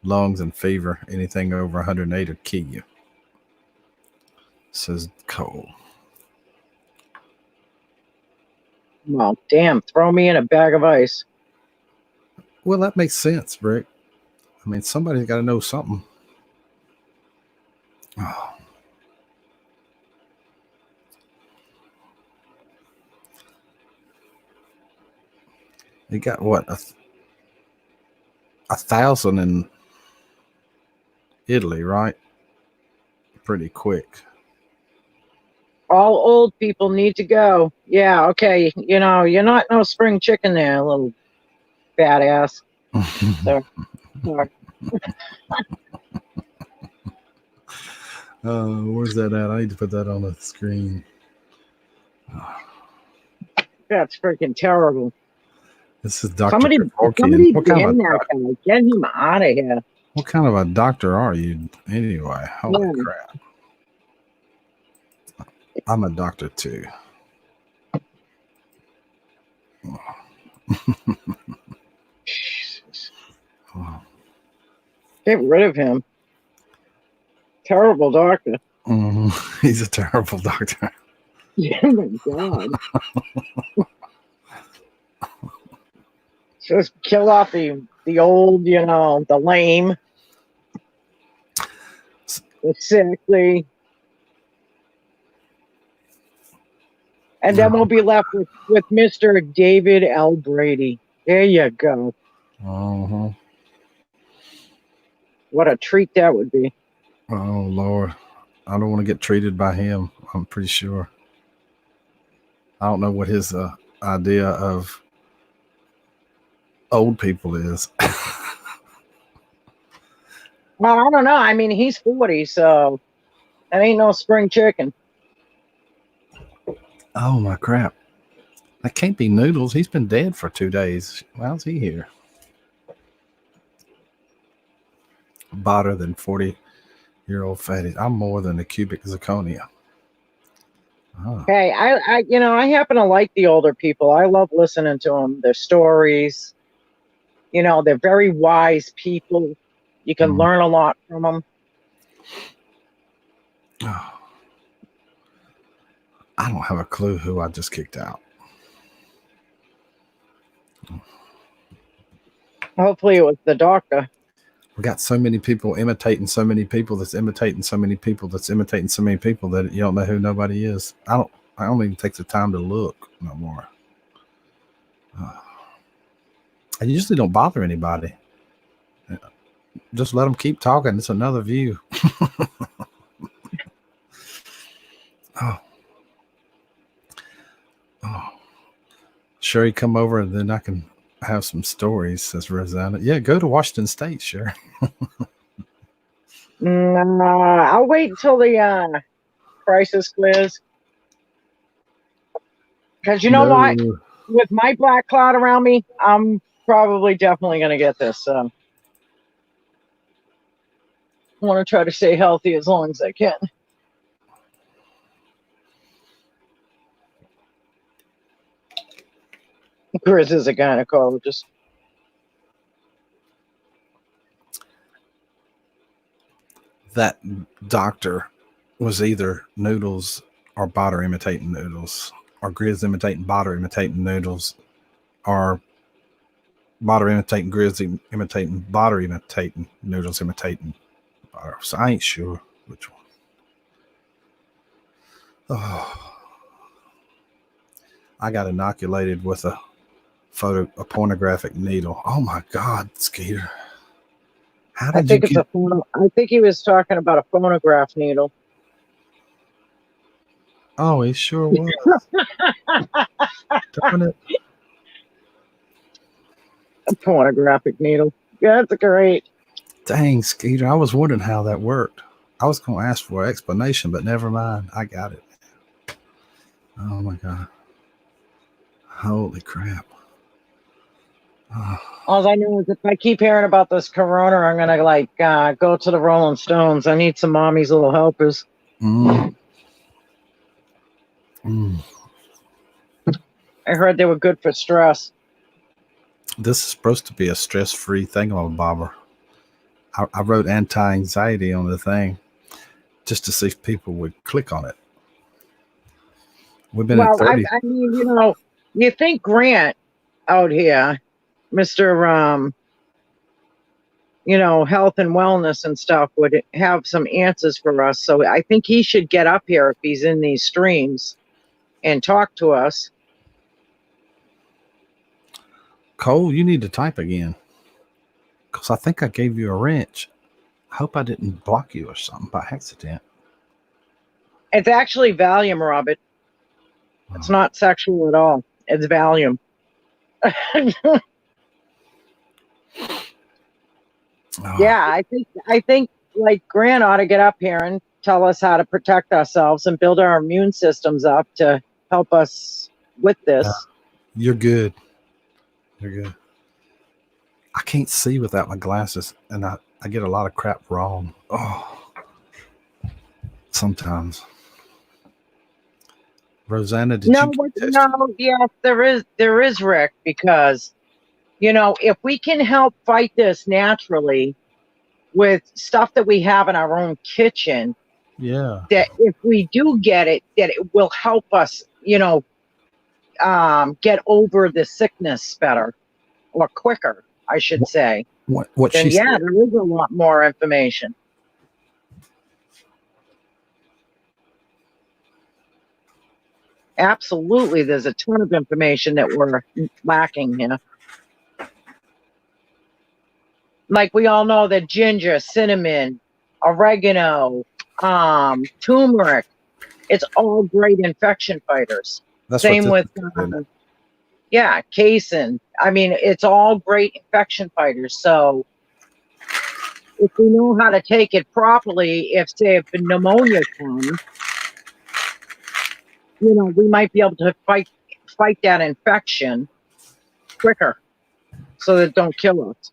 Lungs and fever, anything over 108 will kill you, says Cole. Well, damn, throw me in a bag of ice. Well, that makes sense, Rick. I mean, somebody's got to know something. Oh. They got what, 1,000 in Italy, right? Pretty quick. All old people need to go. Yeah, okay. You're not no spring chicken there, little badass. Sorry. Where's that at? I need to put that on the screen. That's freaking terrible. This is Dr. Somebody Kevorkian. ban that guy. Get him out of here. What kind of a doctor are you anyway? Holy Yeah. crap. I'm a doctor too. Jesus. Oh. Get rid of him. Terrible doctor. He's a terrible doctor. Oh my God. Just kill off the old, the lame, the sickly. And then we'll be left with Mr. David L. Brady. There you go. Uh-huh. What a treat that would be. Oh, Lord. I don't want to get treated by him, I'm pretty sure. I don't know what his idea of old people is. Well, I don't know. I mean, he's 40, so that ain't no spring chicken. Oh, my crap. That can't be Noodles. He's been dead for 2 days. How's he here? Better than 40-year-old fatty. I'm more than a cubic zirconia. Oh. Hey, I happen to like the older people. I love listening to them, their stories. They're very wise people. You can learn a lot from them. Oh. I don't have a clue who I just kicked out. Hopefully it was the doctor. We got so many people imitating so many people that's imitating so many people that's imitating so many people that you don't know who nobody is. I don't even take the time to look no more. I usually don't bother anybody. Just let them keep talking. It's another view. Oh. Sherry, come over and then I can have some stories, says Rosanna. Yeah, go to Washington State, sure. I'll wait until the crisis clears. Because you know what? With my black cloud around me, I'm probably definitely going to get this. So I want to try to stay healthy as long as I can. Chris is a gynecologist. That doctor was either Noodles or Botter imitating Noodles, or Grizz imitating Botter imitating Noodles, or Botter imitating Grizz imitating Botter imitating Noodles imitating Botter. So I ain't sure which one. Oh. I got inoculated with a pornographic needle. Oh my God, Skeeter. How did you get... I think he was talking about a phonograph needle. Oh, he sure was. Darn it. A pornographic needle. Yeah, that's great. Dang, Skeeter. I was wondering how that worked. I was going to ask for an explanation, but never mind. I got it. Oh my God. Holy crap. All I know is if I keep hearing about this corona, I'm going to go to the Rolling Stones. I need some mommy's little helpers. I heard they were good for stress. This is supposed to be a stress-free thingamabobber. I wrote anti-anxiety on the thing just to see if people would click on it. We've been at 30. I mean, you think Grant out here, Mr. Health and wellness and stuff, would have some answers for us. So I think he should get up here if he's in these streams and talk to us. Cole, you need to type again, because I think I gave you a wrench. I hope I didn't block you or something by accident. It's actually Valium, Robert. It's not sexual at all. It's Valium. Yeah, I think like Grant ought to get up here and tell us how to protect ourselves and build our immune systems up to help us with this. You're good. You're good. I can't see without my glasses, and I get a lot of crap wrong. Oh, sometimes. Rosanna, did you get tested? No, yes, there is, Rick, because, you know, if we can help fight this naturally with stuff that we have in our own kitchen, Yeah. that if we do get it, that it will help us, you know, get over the sickness better or quicker, I should say. What Then she yeah, said. there is a lot more information. Absolutely, there's a ton of information that we're lacking here. Like we all know that ginger, cinnamon, oregano, turmeric, it's all great infection fighters. That's Same what with this is, isn't it? yeah, casein. I mean, it's all great infection fighters. So if we know how to take it properly, if pneumonia comes, you know, we might be able to fight that infection quicker, so that it don't kill us.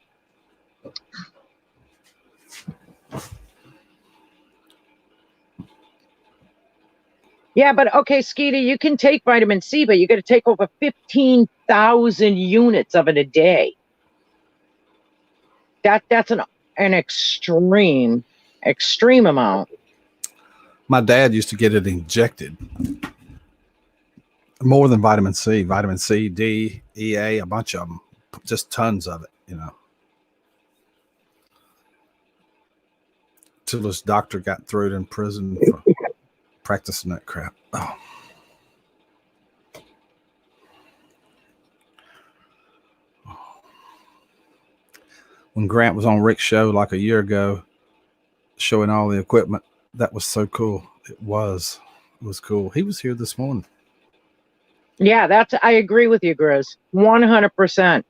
Yeah, but okay, Skeeter, you can take vitamin C, but you got to take over 15,000 units of it a day. That's an extreme amount. My dad used to get it injected. More than vitamin C, D, EA, a bunch of them, just tons of it, you know. Till this doctor got thrown in prison for practicing that crap. Oh. When Grant was on Rick's show like a year ago, showing all the equipment, that was so cool. It was cool. He was here this morning. Yeah, I agree with you, Grizz. 100%.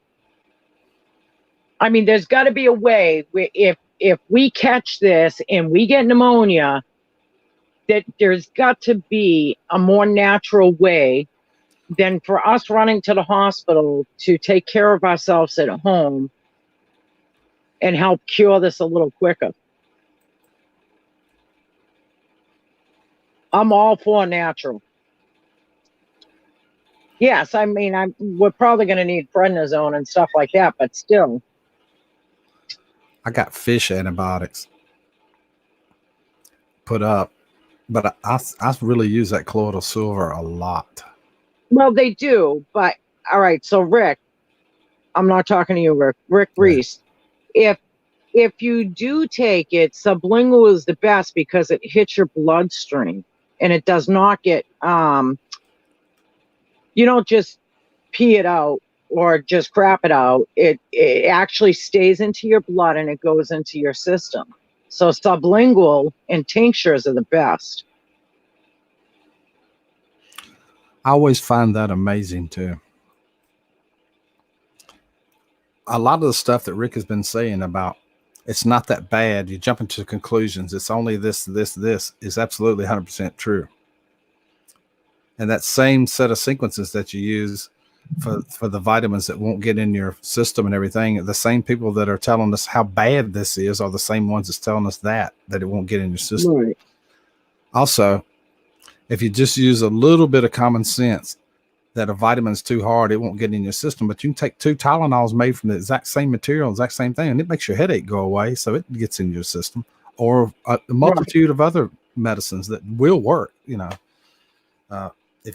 I mean, there's got to be a way if we catch this and we get pneumonia, that there's got to be a more natural way than for us running to the hospital to take care of ourselves at home and help cure this a little quicker. I'm all for natural. Yes, I mean, we're probably going to need prednisone and stuff like that, but still. I got fish antibiotics put up, but I really use that colloidal silver a lot. Well, they do, but all right. So, Rick, I'm not talking to you, Rick Reese. If you do take it, sublingual is the best because it hits your bloodstream and it does not get you don't just pee it out or just crap it out. It actually stays into your blood and it goes into your system. So sublingual and tinctures are the best. I always find that amazing too. A lot of the stuff that Rick has been saying about it's not that bad, you jump into conclusions, it's only this is absolutely 100% true. And that same set of sequences that you use for the vitamins that won't get in your system and everything, the same people that are telling us how bad this is are the same ones that's telling us that it won't get in your system. Right. Also, if you just use a little bit of common sense that a vitamin's too hard, it won't get in your system, but you can take 2 Tylenols made from the exact same material, exact same thing, and it makes your headache go away, so it gets in your system, or a multitude of other medicines that will work, you know.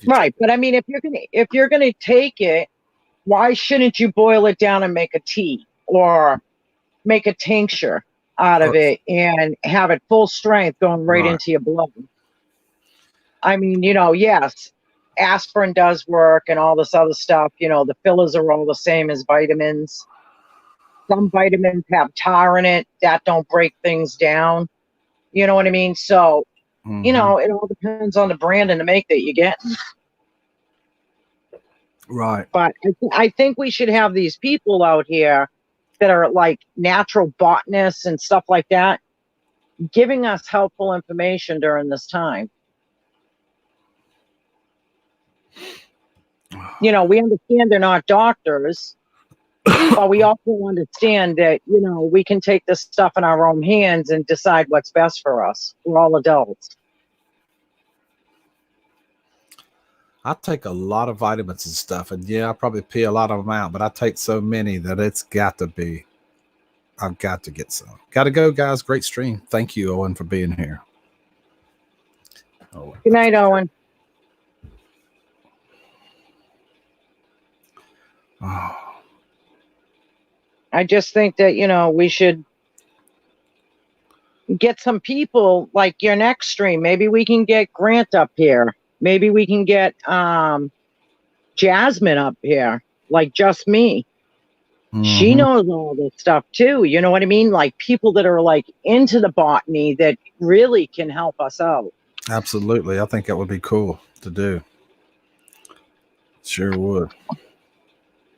Right, but I mean, if you're gonna take it, why shouldn't you boil it down and make a tea or make a tincture out of it and have it full strength going right into your blood? I mean, you know, yes, aspirin does work and all this other stuff. You know, the fillers are all the same as vitamins. Some vitamins have tar in it that don't break things down. You know what I mean? So, you know, it all depends on the brand and the make that you get. Right. But I think we should have these people out here that are like natural botanists and stuff like that, giving us helpful information during this time. You know, we understand they're not doctors, but we also understand that, you know, we can take this stuff in our own hands and decide what's best for us. We're all adults. I take a lot of vitamins and stuff, and yeah, I probably pee a lot of them out, but I take so many that it's got to be. I've got to get some. Got to go, guys. Great stream. Thank you, Owen, for being here. Oh, Good night, Owen. oh. I just think that, you know, we should get some people like your next stream. Maybe we can get Grant up here. Maybe we can get Jasmine up here, like just me. She knows all this stuff too. You know what I mean? Like people that are like into the botany that really can help us out. Absolutely. I think that would be cool to do. Sure would.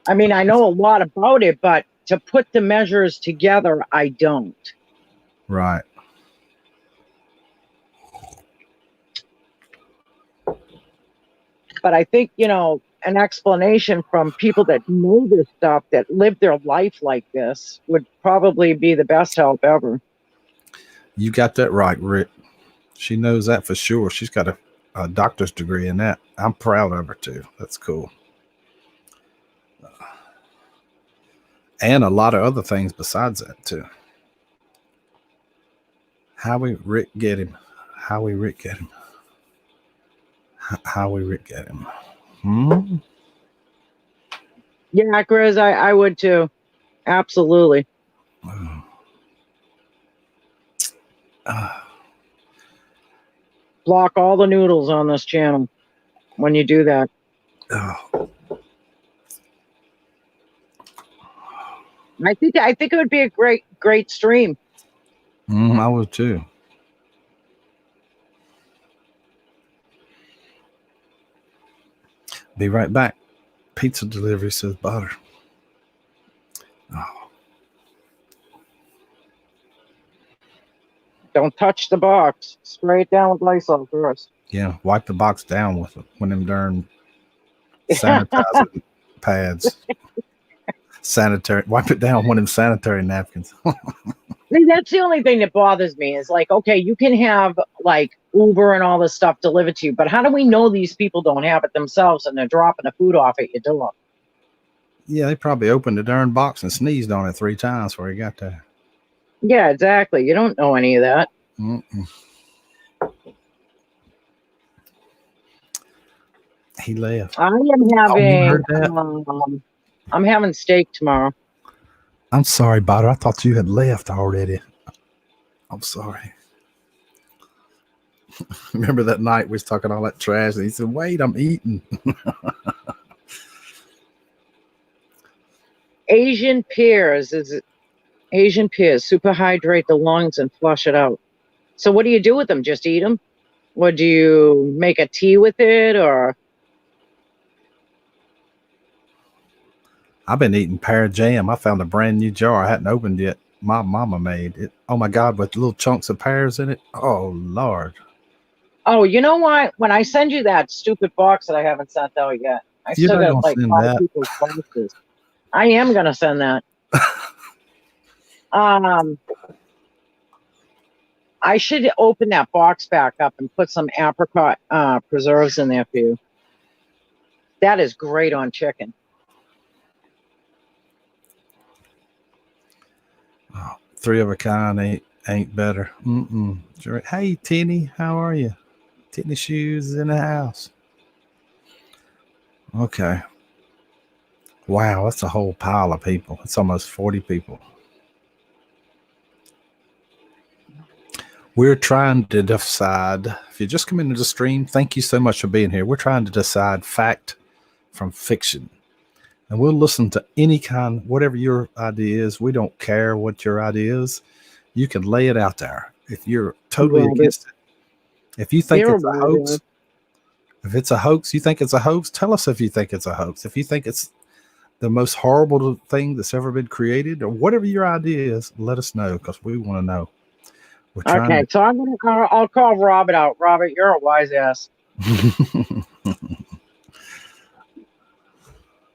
I mean, I know a lot about it, but to put the measures together, I don't. Right. But I think, you know, an explanation from people that know this stuff, that live their life like this, would probably be the best help ever. You got that right, Rick. She knows that for sure. She's got a doctor's degree in that. I'm proud of her too. That's cool. And a lot of other things besides that too. How we Rick get him? How we Rick get him? How we Rick get him? Yeah, Grizz, I would too. Absolutely. Block all the noodles on this channel when you do that. I think it would be a great stream. I would too. Be right back. Pizza delivery, says Butter. Oh. Don't touch the box. Spray it down with Lysol first. Yeah, wipe the box down with it when them darn sanitizing pads. Wipe it down with them sanitary napkins. That's the only thing that bothers me is like, okay, you can have like Uber and all this stuff delivered to you, but how do we know these people don't have it themselves and they're dropping the food off at your door? Yeah, they probably opened the darn box and sneezed on it 3 times before he got there. Yeah, exactly. You don't know any of that. He left. I am having I'm having steak tomorrow. I'm sorry, Butter. I thought you had left already. I'm sorry. Remember that night we was talking all that trash and he said, wait, I'm eating. Asian pears superhydrate the lungs and flush it out. So what do you do with them? Just eat them? Or do you make a tea with it? Or I've been eating pear jam. I found a brand new jar I hadn't opened yet. My mama made it. Oh my God, with little chunks of pears in it. Oh Lord. Oh, you know what? When I send you that stupid box that I haven't sent out yet, I still got like 5 people's boxes. I am gonna send that. I should open that box back up and put some apricot preserves in there for you. That is great on chicken. Oh, 3 of a kind ain't better. Hey, Tinny, how are you? Tinny Shoes is in the house. Okay. Wow, that's a whole pile of people. It's almost 40 people. We're trying to decide. If you just come into the stream, thank you so much for being here. We're trying to decide fact from fiction. And we'll listen to any kind, whatever your idea is. We don't care what your idea is. You can lay it out there. If you're totally against it. If you think it's a hoax, if it's a hoax, you think it's a hoax, tell us if you think it's a hoax. If you think it's the most horrible thing that's ever been created, or whatever your idea is, let us know because we want to know. Okay, so I'll call Robert out. Robert, you're a wise ass.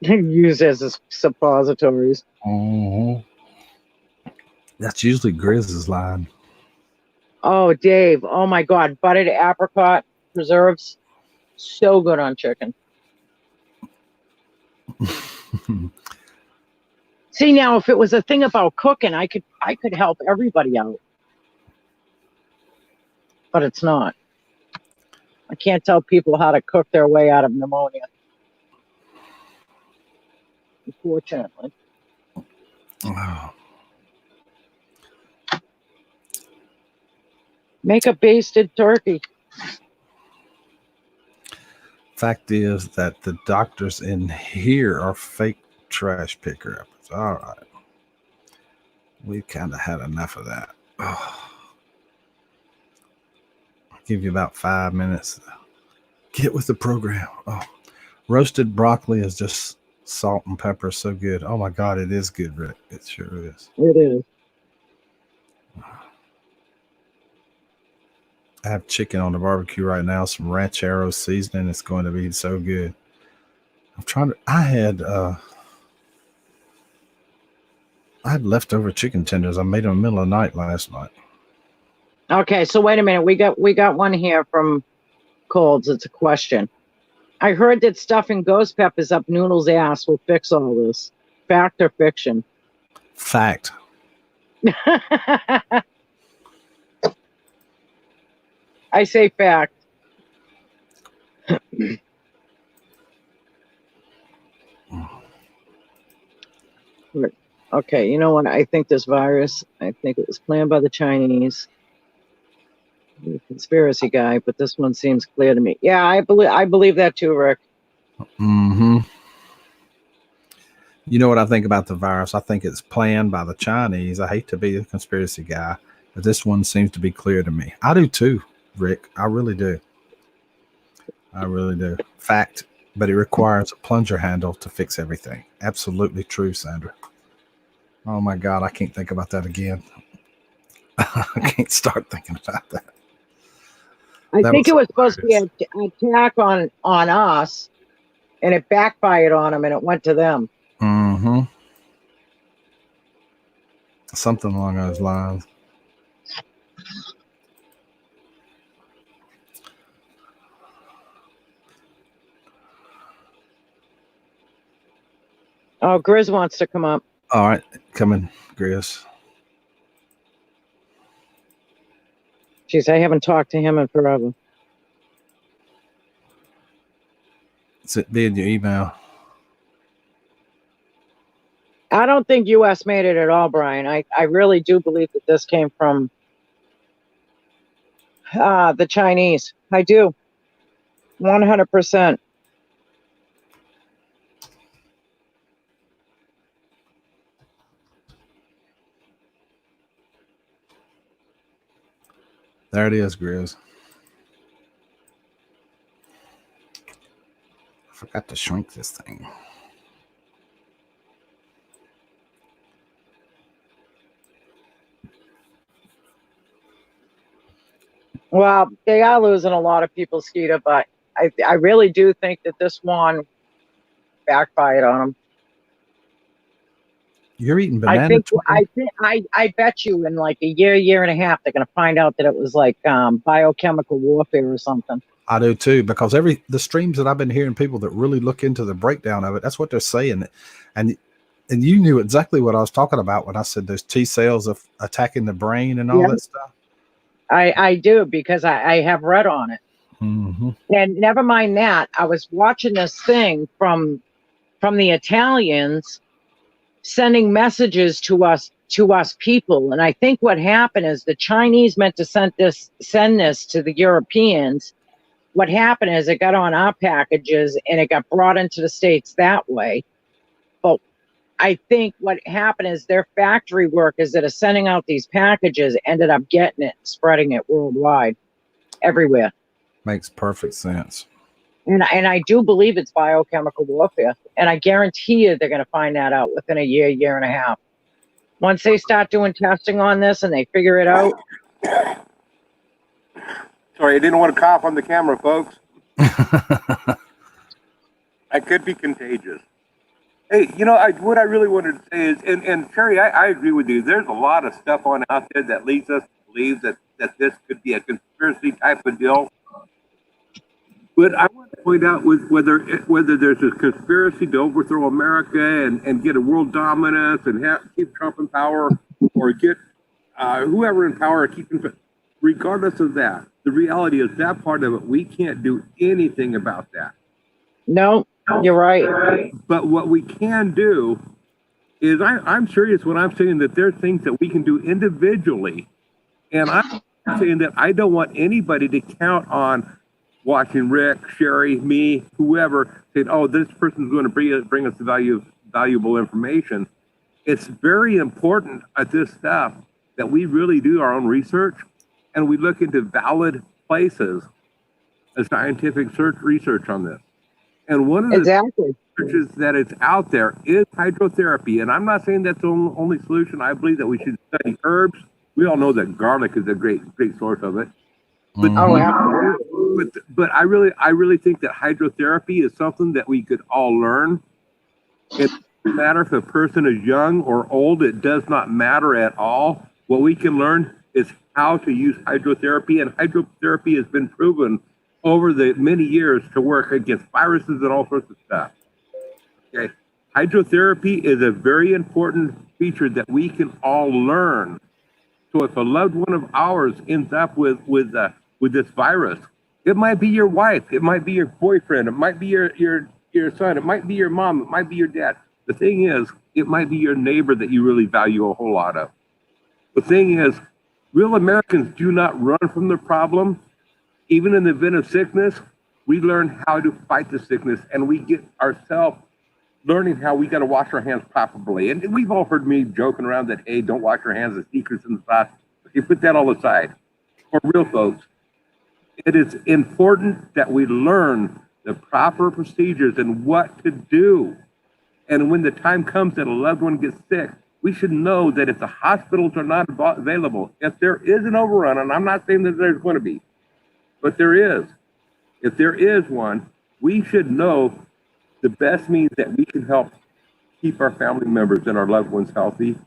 Used as suppositories. Mhm. That's usually Grizz's line. Oh, Dave. Oh my God. Buttered apricot preserves. So good on chicken. See, now if it was a thing about cooking, I could help everybody out. But it's not. I can't tell people how to cook their way out of pneumonia. Unfortunately. Oh. Make a basted turkey. Fact is that the doctors in here are fake trash picker uppers. All right. We've kind of had enough of that. Oh. I'll give you about 5 minutes. Get with the program. Oh, roasted broccoli is just salt and pepper. So good. Oh my God, it is good, Rick. It sure is. It is. I have chicken on the barbecue right now, some ranchero seasoning. It's going to be so good. I'm trying to. I had leftover chicken tenders. I made them in the middle of the night last night. Okay, so wait a minute. We got one here from Colds. It's a question. I heard that stuffing ghost peppers up Noodle's ass will fix all this. Fact or fiction? Fact. I say fact. Okay, you know what? I think this virus, I think it was planned by the Chinese. I'm a conspiracy guy, but this one seems clear to me. Yeah, I believe that too, Rick. Mm-hmm. You know what I think about the virus? I think it's planned by the Chinese. I hate to be a conspiracy guy, but this one seems to be clear to me. I do too, Rick. I really do. I really do. Fact, but it requires a plunger handle to fix everything. Absolutely true, Sandra. Oh my God, I can't think about that again. I can't start thinking about that. I That think it was supposed to be hilarious. an attack on us, and it backfired on them, and it went to them. Mm-hmm. Something along those lines. Oh, Grizz wants to come up. All right, come in, Chris. Jeez, I haven't talked to him in forever. Be in your email. I don't think U.S. made it at all, Brian. I really do believe that this came from the Chinese. I do. 100%. There it is, Grizz. I forgot to shrink this thing. Well, they are losing a lot of people, Skeeter, but I really do think that this one backfired on them. You're eating banana twin? I bet you in like a year and a half, they're going to find out that it was like biochemical warfare or something. I do too, because the streams that I've been hearing people that really look into the breakdown of it, that's what they're saying. And you knew exactly what I was talking about when I said those T cells of attacking the brain and all that stuff. I do, because I have read on it. Mm-hmm. And never mind that, I was watching this thing from the Italians sending messages to us people, and I think what happened is the Chinese meant to send this to the Europeans. What happened is it got on our packages and it got brought into the States that way. But I think what happened is their factory workers that are sending out these packages ended up getting it and spreading it worldwide, everywhere. Makes perfect sense. And I do believe it's biochemical warfare. And I guarantee you they're going to find that out within a year and a half. Once they start doing testing on this and they figure it out. Sorry, I didn't want to cough on the camera, folks. I could be contagious. Hey, what I really wanted to say is, and Terry, I agree with you. There's a lot of stuff on out there that leads us to believe that this could be a conspiracy type of deal. But I want to point out with whether there's a conspiracy to overthrow America and get a world dominance and keep Trump in power, or get whoever in power, regardless of that, the reality is that part of it, we can't do anything about that. No, you're right. But what we can do is, I'm serious when I'm saying that there are things that we can do individually. And I'm saying that I don't want anybody to count on watching Rick, Sherry, me, whoever, saying, oh, this person's going to bring us valuable information. It's very important at this stuff that we really do our own research and we look into valid places of scientific research on this. And one of the researches that is out there is hydrotherapy. And I'm not saying that's the only solution. I believe that we should study herbs. We all know that garlic is a great source of it. But, but I really think that hydrotherapy is something that we could all learn. It doesn't matter if a person is young or old, it does not matter at all. What we can learn is how to use hydrotherapy, and hydrotherapy has been proven over the many years to work against viruses and all sorts of stuff. Okay, hydrotherapy is a very important feature that we can all learn. So if a loved one of ours ends up with this virus, it might be your wife, it might be your boyfriend, it might be your son, it might be your mom, it might be your dad. The thing is, it might be your neighbor that you really value a whole lot of. The thing is, real Americans do not run from the problem. Even in the event of sickness, we learn how to fight the sickness, and we get ourselves learning how we got to wash our hands properly. And we've all heard me joking around that, hey, don't wash your hands, the secret's in the sauce. You put that all aside. For real folks, it is important that we learn the proper procedures and what to do. And when the time comes that a loved one gets sick, we should know that if the hospitals are not available, if there is an overrun, and I'm not saying that there's going to be, but there is. If there is one, we should know the best means that we can help keep our family members and our loved ones healthy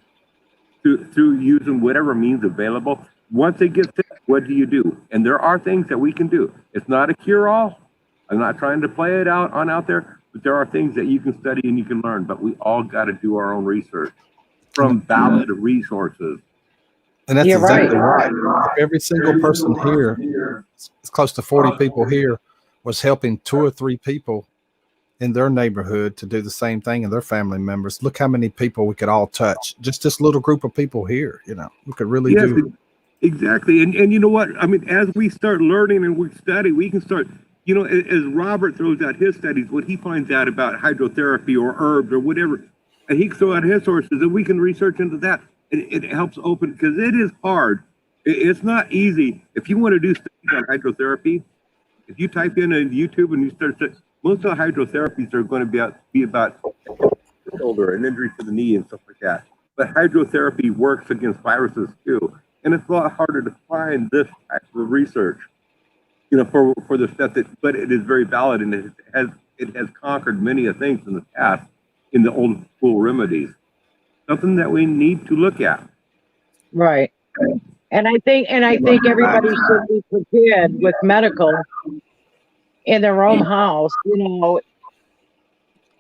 through using whatever means available. Once they get sick, what do you do? And there are things that we can do. It's not a cure-all. I'm not trying to play it out there, but there are things that you can study and you can learn, but we all got to do our own research from valid resources. And that's exactly right. If every single person here, it's close to 40 people here, was helping 2 or 3 people in their neighborhood to do the same thing and their family members, look how many people we could all touch. Just this little group of people here, we could really do. Exactly. And you know what? I mean, as we start learning and we study, we can start, as Robert throws out his studies, what he finds out about hydrotherapy or herbs or whatever, and he can throw out his sources and we can research into that. It helps open, because it is hard. It's not easy. If you want to do studies on hydrotherapy, if you type in YouTube and you start, most of the hydrotherapies are going to be about shoulder and injury to the knee and stuff like that. But hydrotherapy works against viruses too. And it's a lot harder to find this type of research, for the stuff but it is very valid, and it has conquered many of things in the past in the old school remedies. Something that we need to look at. Right. And I think everybody should be prepared with medical in their own house,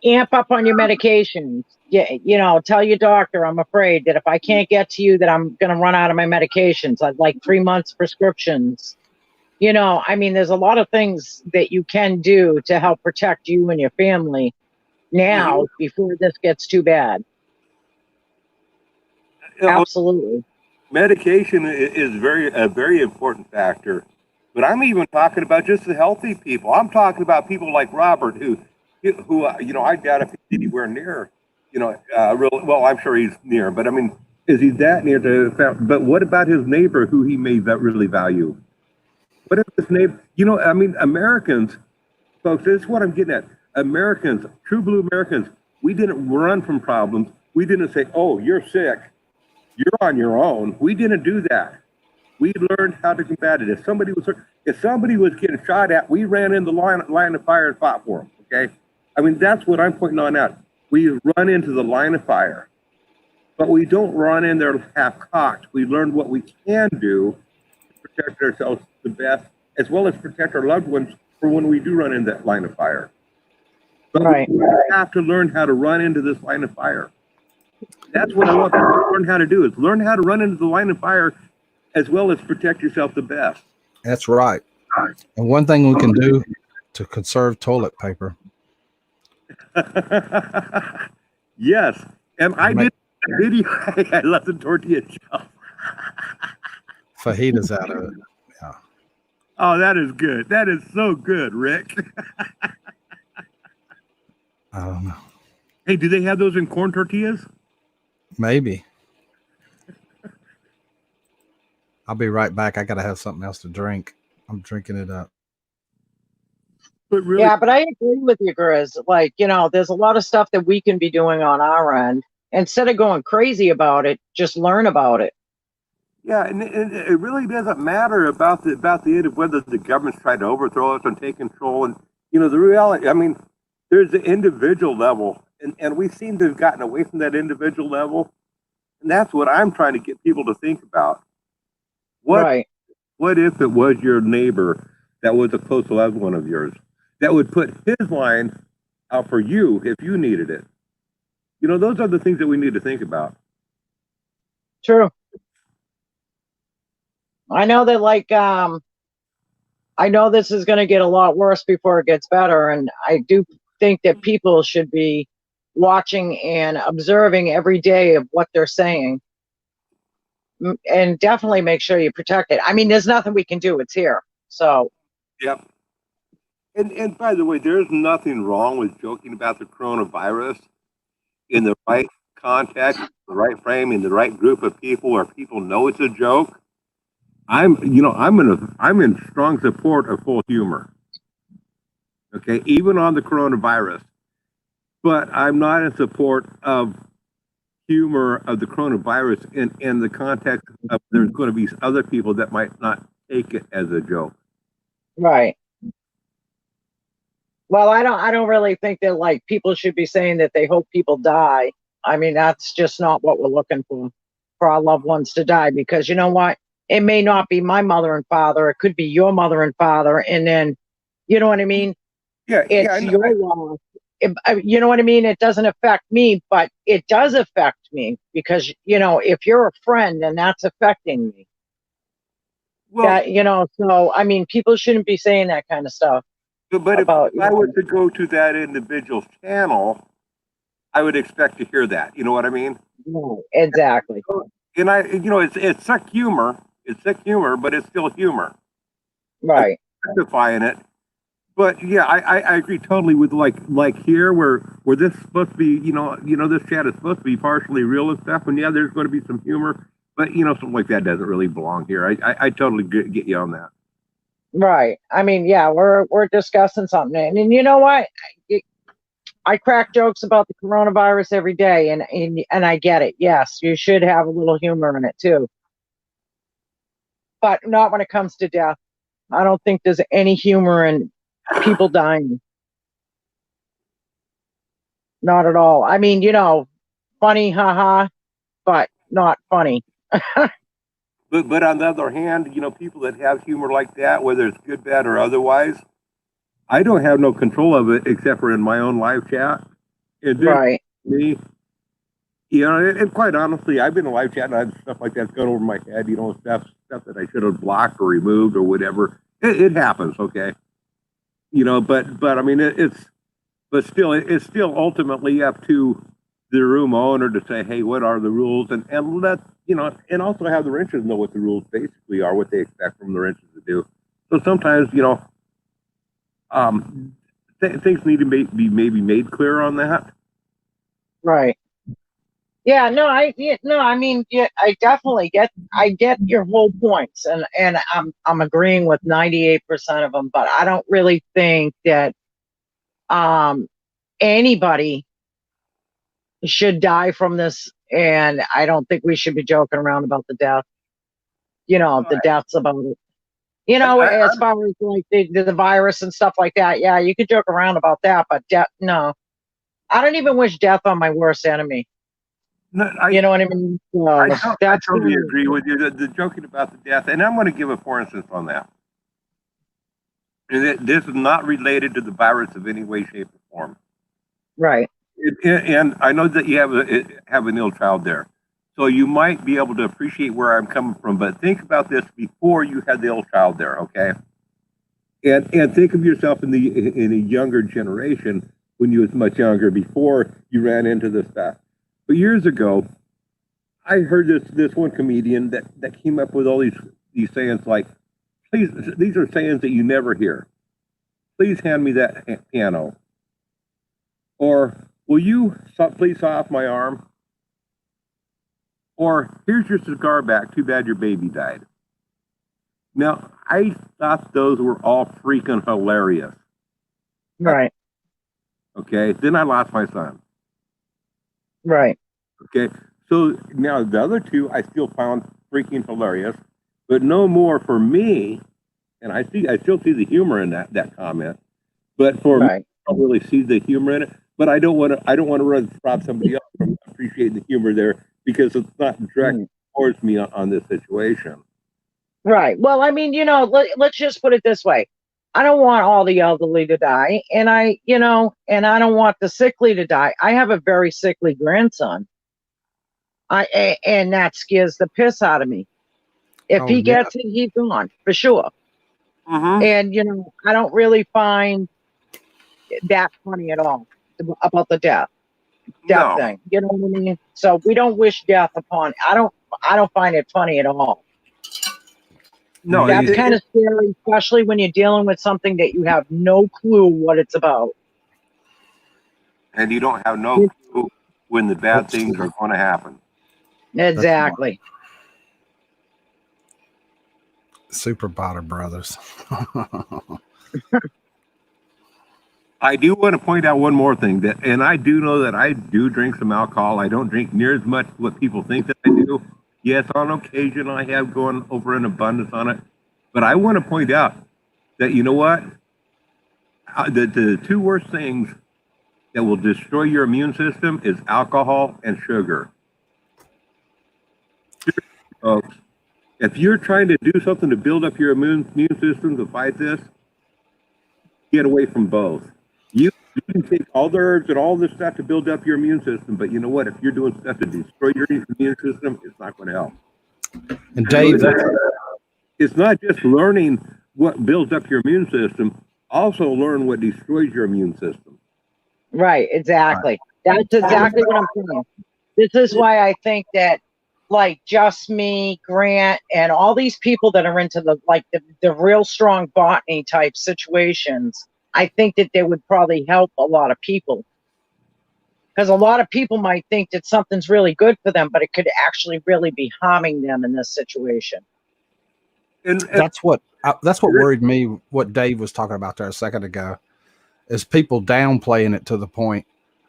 amp up on your medications. Yeah, tell your doctor, I'm afraid that if I can't get to you, that I'm going to run out of my medications. I'd like 3 months prescriptions. There's a lot of things that you can do to help protect you and your family now before this gets too bad. Absolutely. Medication is a very important factor, but I'm even talking about just the healthy people. I'm talking about people like Robert, who I doubt if he's anywhere near, well, I'm sure he's near, but I mean, is he that near to? But what about his neighbor, who he may really value? What if his neighbor? Americans, folks, this is what I'm getting at. Americans, true blue Americans, we didn't run from problems. We didn't say, "Oh, you're sick. You're on your own." We didn't do that. We learned how to combat it. If somebody was getting shot at, we ran in the line of fire and fought for them. Okay, that's what I'm pointing on out. we run into the line of fire, but we don't run in there half-cocked. We learn what we can do to protect ourselves the best, as well as protect our loved ones for when we do run in that line of fire. But Right. we have to learn how to run into this line of fire. That's what I want people to learn how to do, is learn how to run into the line of fire as well as protect yourself the best. That's right. And one thing we can do to conserve toilet paper. Yes. And I did a video. I left the tortilla shell. Fajitas out of it. Yeah. Oh, that is good. That is so good, Rick. I don't know. Hey, do they have those in corn tortillas? Maybe. I'll be right back. I gotta have something else to drink. I'm drinking it up. But really, Yeah, but I agree with you, Grizz. Like, you know, there's a lot of stuff that we can be doing on our end. Instead of going crazy about it, just learn about it. yeah, and it really doesn't matter about the end of whether the government's trying to overthrow us and take control. And the reality. I mean, there's the individual level, and we seem to have gotten away from that individual level, and that's what I'm trying to get people to think about. Right. What if it was your neighbor that was a close loved one of yours that would put his line out for you if you needed it? Those are the things that we need to think about. True. I know that, like, I know this is going to get a lot worse before it gets better. And I do think that people should be watching and observing every day of what they're saying. And definitely make sure you protect it. I mean, there's nothing we can do. It's here. So. Yep. And by the way, there's nothing wrong with joking about the coronavirus in the right context, the right frame, in the right group of people where people know it's a joke. I'm in strong support of full humor. Okay, even on the coronavirus, but I'm not in support of humor of the coronavirus in the context of there's going to be other people that might not take it as a joke. Right. Well, I don't really think that, like, people should be saying that they hope people die. I mean, that's just not what we're looking for our loved ones to die, because you know what? It may not be my mother and father. It could be your mother and father. And then, you know what I mean? Yeah, It's your loss. You know what I mean? It doesn't affect me, but it does affect me because, if you're a friend, then that's affecting me. well, So, I mean, people shouldn't be saying that kind of stuff. but if I were to go to that individual's channel, I would expect to hear that. You know what I mean? No, exactly. And it's sick humor. It's sick humor, but it's still humor. Right. Justifying it. But yeah, I agree totally with like here where this is supposed to be, this chat is supposed to be partially real and stuff. And yeah, there's going to be some humor, but something like that doesn't really belong here. I totally get you on that. Right. I mean, yeah, we're discussing something, and you know what? I crack jokes about the coronavirus every day, and I get it. Yes, you should have a little humor in it too, but not when it comes to death. I don't think there's any humor in people dying. Not at all. I mean, funny, haha, but not funny. But on the other hand, people that have humor like that, whether it's good, bad, or otherwise, I don't have no control of it except for in my own live chat. Right. Me, and quite honestly, I've been in live chat and I had stuff like that's gone over my head. Stuff that I should have blocked or removed or whatever. It happens, okay. But I mean, it's still ultimately up to the room owner to say, hey, what are the rules, and let and also have the wrenches know what the rules basically are, what they expect from the wrenches to do. So sometimes, things need to be maybe made clear on that. Right. Yeah, no, I mean, yeah, I definitely get your whole points, and I'm agreeing with 98% of them, but I don't really think that anybody should die from this, and I don't think we should be joking around about the death. The deaths about it. As far as like the virus and stuff like that, yeah, you could joke around about that, but no. I don't even wish death on my worst enemy. No, You know what I mean? I That's totally agree with you. The joking about the death, and I'm going to give a for instance on that. And this is not related to the virus of any way, shape, or form. right. And I know that you have an ill child there, so you might be able to appreciate where I'm coming from. But think about this before you had the ill child there, okay? And think of yourself in a younger generation when you was much younger before you ran into this stuff. But years ago, I heard this one comedian that came up with all these sayings like, please, these are sayings that you never hear. Please hand me that piano. Or will you please saw off my arm? Or here's your cigar back. Too bad your baby died. Now, I thought those were all freaking hilarious. Right. Okay. Then I lost my son. Right. Okay. So now the other two I still found freaking hilarious, but no more for me. And I still see the humor in that comment. But for me, I don't really see the humor in it. But I don't want to rob somebody else from appreciating the humor there because it's not direct towards me on this situation. Right. Well, I mean, let's just put it this way. I don't want all the elderly to die, and I don't want the sickly to die. I have a very sickly grandson. And that scares the piss out of me. If he gets it, he's gone for sure. And I don't really find that funny at all about the death thing. You know what I mean? So we don't wish death upon. I don't find it funny at all. No, that's kind of scary, especially when you're dealing with something that you have no clue what it's about. And you don't have no clue when the bad things are going to happen. Exactly. Super Potter Brothers. I do want to point out one more thing and I do know that I do drink some alcohol. I don't drink near as much what people think that I do. Yes, on occasion I have gone over an abundance on it, but I want to point out that you know what, the two worst things that will destroy your immune system is alcohol and sugar. Folks, if you're trying to do something to build up your immune system to fight this, get away from both. You can take all the herbs and all this stuff to build up your immune system, but you know what? If you're doing stuff to destroy your immune system, it's not going to help. And Dave, it's not just learning what builds up your immune system, also learn what destroys your immune system. Right, exactly. That's exactly what I'm saying. This is why I think that, like, Just Me, Grant, and all these people that are into the real strong botany type situations, I think that they would probably help a lot of people. Because a lot of people might think that something's really good for them, but it could actually really be harming them in this situation. And that's what worried me. What Dave was talking about there a second ago is people downplaying it to the point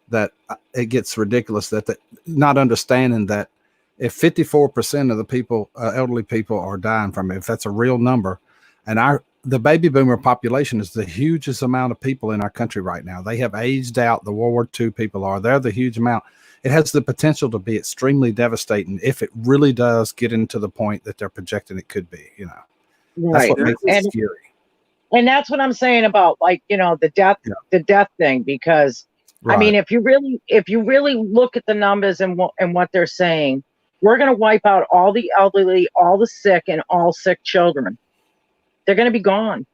that it gets ridiculous. That not understanding that if 54% of the people, elderly people, are dying from it, if that's a real number, and the baby boomer population is the hugest amount of people in our country right now. They have aged out. The World War II people are. They're the huge amount. It has the potential to be extremely devastating if it really does get into the point that they're projecting it could be. That's what makes it scary. And that's what I'm saying about, like, the death thing, because I mean, if you really look at the numbers and what they're saying, we're going to wipe out all the elderly, all the sick, and all sick children. They're going to be gone.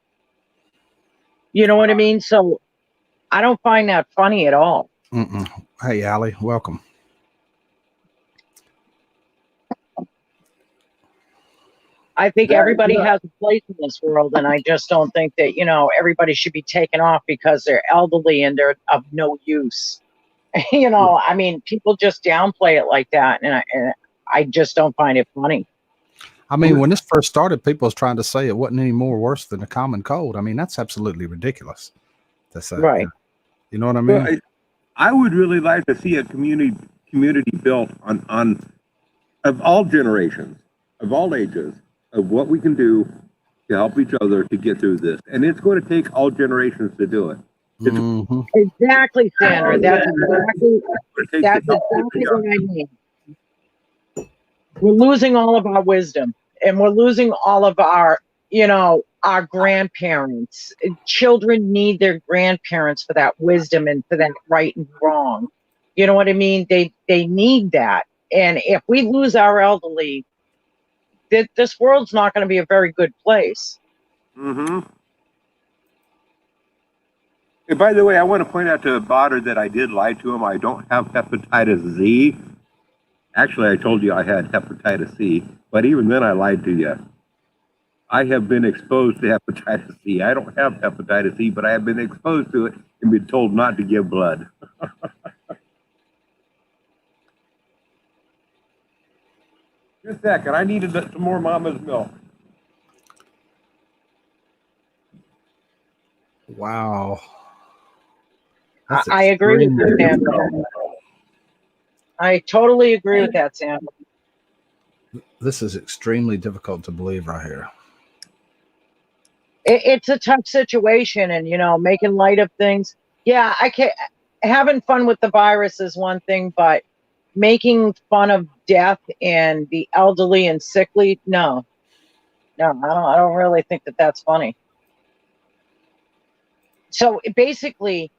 You know what I mean? So I don't find that funny at all. Hey, Allie, welcome. I think everybody has a place in this world, and I just don't think that, everybody should be taken off because they're elderly and they're of no use. I mean, people just downplay it like that, and I just don't find it funny. I mean, when this first started, people was trying to say it wasn't any more worse than a common cold. I mean, that's absolutely ridiculous to say. Right. You know what I mean? Well, I would really like to see a community built on of all generations, of all ages, of what we can do to help each other to get through this. And it's going to take all generations to do it. Mhm. Exactly, Sandra. That's exactly It takes that's to help exactly people. what I mean. We're losing all of our wisdom, and we're losing all of our, our grandparents. Children need their grandparents for that wisdom and for that right and wrong. You know what I mean? They need that. And if we lose our elderly, this world's not going to be a very good place. Mm-hmm. And by the way, I want to point out to Botter that I did lie to him. I don't have hepatitis Z. Actually, I told you I had hepatitis C, but even then I lied to you. I have been exposed to hepatitis C. I don't have hepatitis C, but I have been exposed to it and been told not to give blood. Just a second, I needed some more mama's milk. Wow. I agree with you, extremely Sandra. difficult. I totally agree with that, Sandra. This is extremely difficult to believe right here. It's a tough situation, and making light of things. Yeah, I can't. Having fun with the virus is one thing, but making fun of death and the elderly and sickly, no, I don't really think that that's funny. So basically,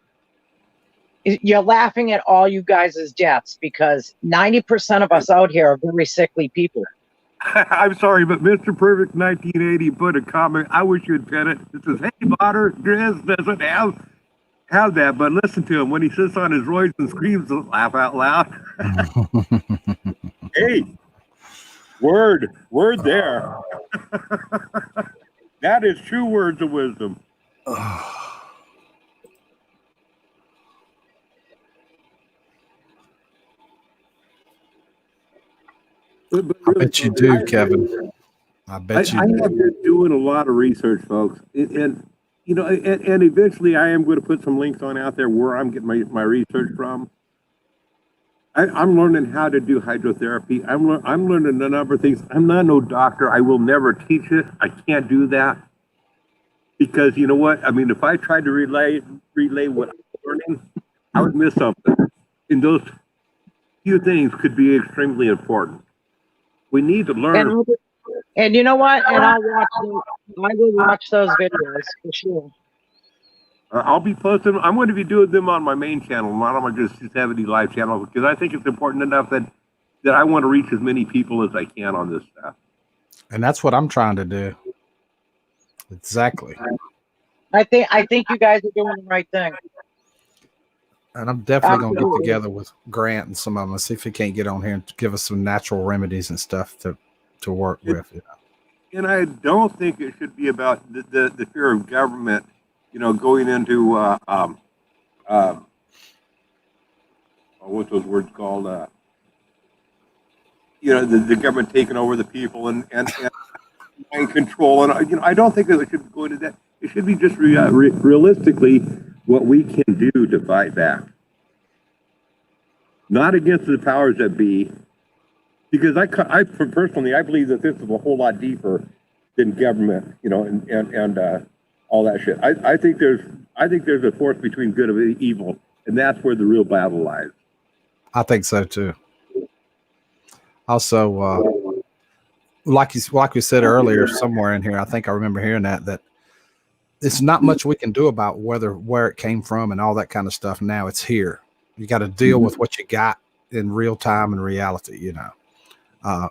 you're laughing at all you guys' deaths because 90% of us out here are very sickly people. I'm sorry, but Mr. Perfect 1980 put a comment. I wish you'd pin it. It says, "Hey, Botter, Grizz doesn't have that, but listen to him when he sits on his roids and screams, laugh out loud." Hey, word there. That is true words of wisdom. I bet you do, Kevin. I bet you I do. have been doing a lot of research, folks, and eventually I am going to put some links on out there where I'm getting my research from. I'm learning how to do hydrotherapy. I'm learning a number of things. I'm not no doctor. I will never teach it. I can't do that because you know what? I mean, if I tried to relay what I'm learning, I would miss something. And those few things could be extremely important. We need to learn. And you know what? And I will watch those videos for sure. I'll be posting. I'm going to be doing them on my main channel, not on my Just 70 live channel, because I think it's important enough that I want to reach as many people as I can on this stuff. And that's what I'm trying to do. Exactly. I think you guys are doing the right thing. And I'm definitely going to get together with Grant and some of them and see if he can't get on here and give us some natural remedies and stuff to work with. And I don't think it should be about the fear of government, going into what's those words called? The government taking over the people and control. And I don't think that it should go into that. It should be just realistically what we can do to fight back, not against the powers that be. Because I personally, I believe that this is a whole lot deeper than government, and all that shit. I think there's a force between good and evil, and that's where the real battle lies. I think so too. Also, like we said earlier, somewhere in here, I think I remember hearing that it's not much we can do about where it came from and all that kind of stuff. Now it's here. You got to deal with what you got in real time and reality, And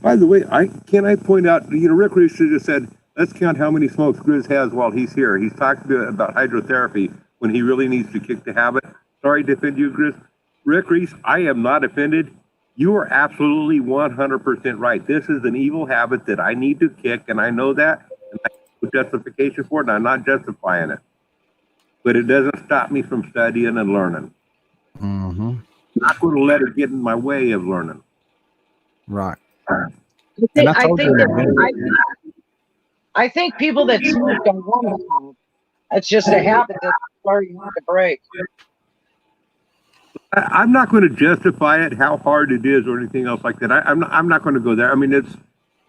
by the way, can I point out, Rick Reese just said, let's count how many smokes Grizz has while he's here. He's talking about hydrotherapy when he really needs to kick the habit. Sorry to offend you, Grizz. Rick Reese, I am not offended. You are absolutely 100% right. This is an evil habit that I need to kick, and I know that. And I have no justification for it, and I'm not justifying it. But it doesn't stop me from studying and learning. Mm-hmm. I'm not going to let it get in my way of learning. Right. I think people that smoke don't want to smoke. It's just a habit that's very hard to break. I'm not going to justify it, how hard it is, or anything else like that. I'm not going to go there. I mean, it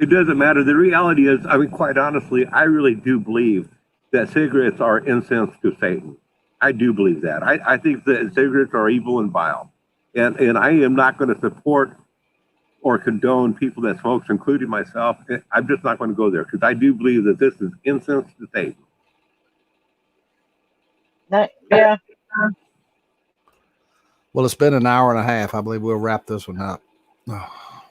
doesn't matter. The reality is, I mean, quite honestly, I really do believe that cigarettes are incense to Satan. I do believe that. I think that cigarettes are evil and vile. And I am not going to support or condone people that smoke, including myself. I'm just not going to go there because I do believe that this is incense to Satan. Yeah. Well, it's been an hour and a half. I believe we'll wrap this one up. Oh.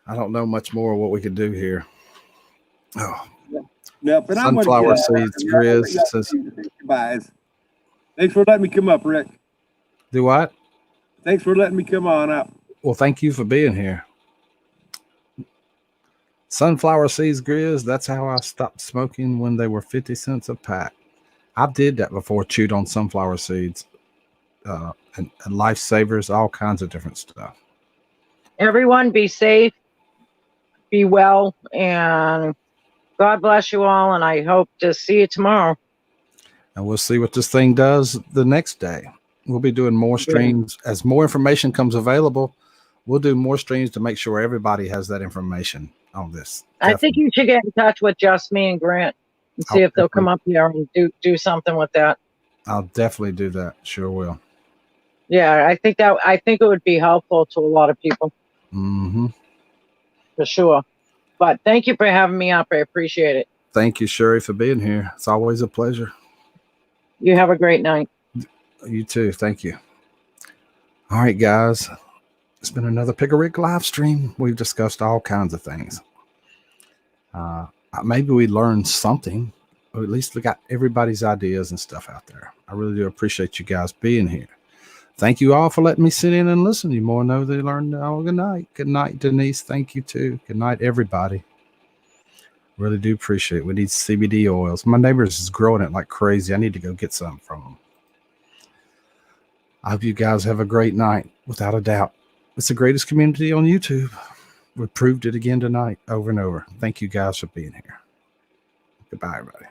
I don't know much more what we could do here. Oh. Yeah, but Sunflower seeds, Grizz says. Guys, thanks for letting me come up, Rick. Do what? Thanks for letting me come on up. Well, thank you for being here. Sunflower seeds, Grizz. That's how I stopped smoking when they were 50 cents a pack. I did that before, chewed on sunflower seeds and lifesavers, all kinds of different stuff. Everyone be safe, be well, and God bless you all. And I hope to see you tomorrow. And we'll see what this thing does the next day. We'll be doing more streams. As more information comes available, we'll do more streams to make sure everybody has that information on this. Definitely. I think you should get in touch with just me and Grant and see if they'll come up here and do something with that. I'll definitely do that. Sure will. Yeah, I think it would be helpful to a lot of people. Mm-hmm. For sure. But thank you for having me up. I appreciate it. Thank you, Sherry, for being here. It's always a pleasure. You have a great night. You too. Thank you. All right, guys. It's been another Pick a Rick live stream. We've discussed all kinds of things. Maybe we learned something, or at least we got everybody's ideas and stuff out there. I really do appreciate you guys being here. Thank you all for letting me sit in and listen. You more know they learned. Oh, good night. Good night, Denise. Thank you too. Good night, everybody. Really do appreciate it. We need CBD oils. My neighbors is growing it like crazy. I need to go get some from them. I hope you guys have a great night, without a doubt. It's the greatest community on YouTube. We proved it again tonight, over and over. Thank you guys for being here. Goodbye, everybody.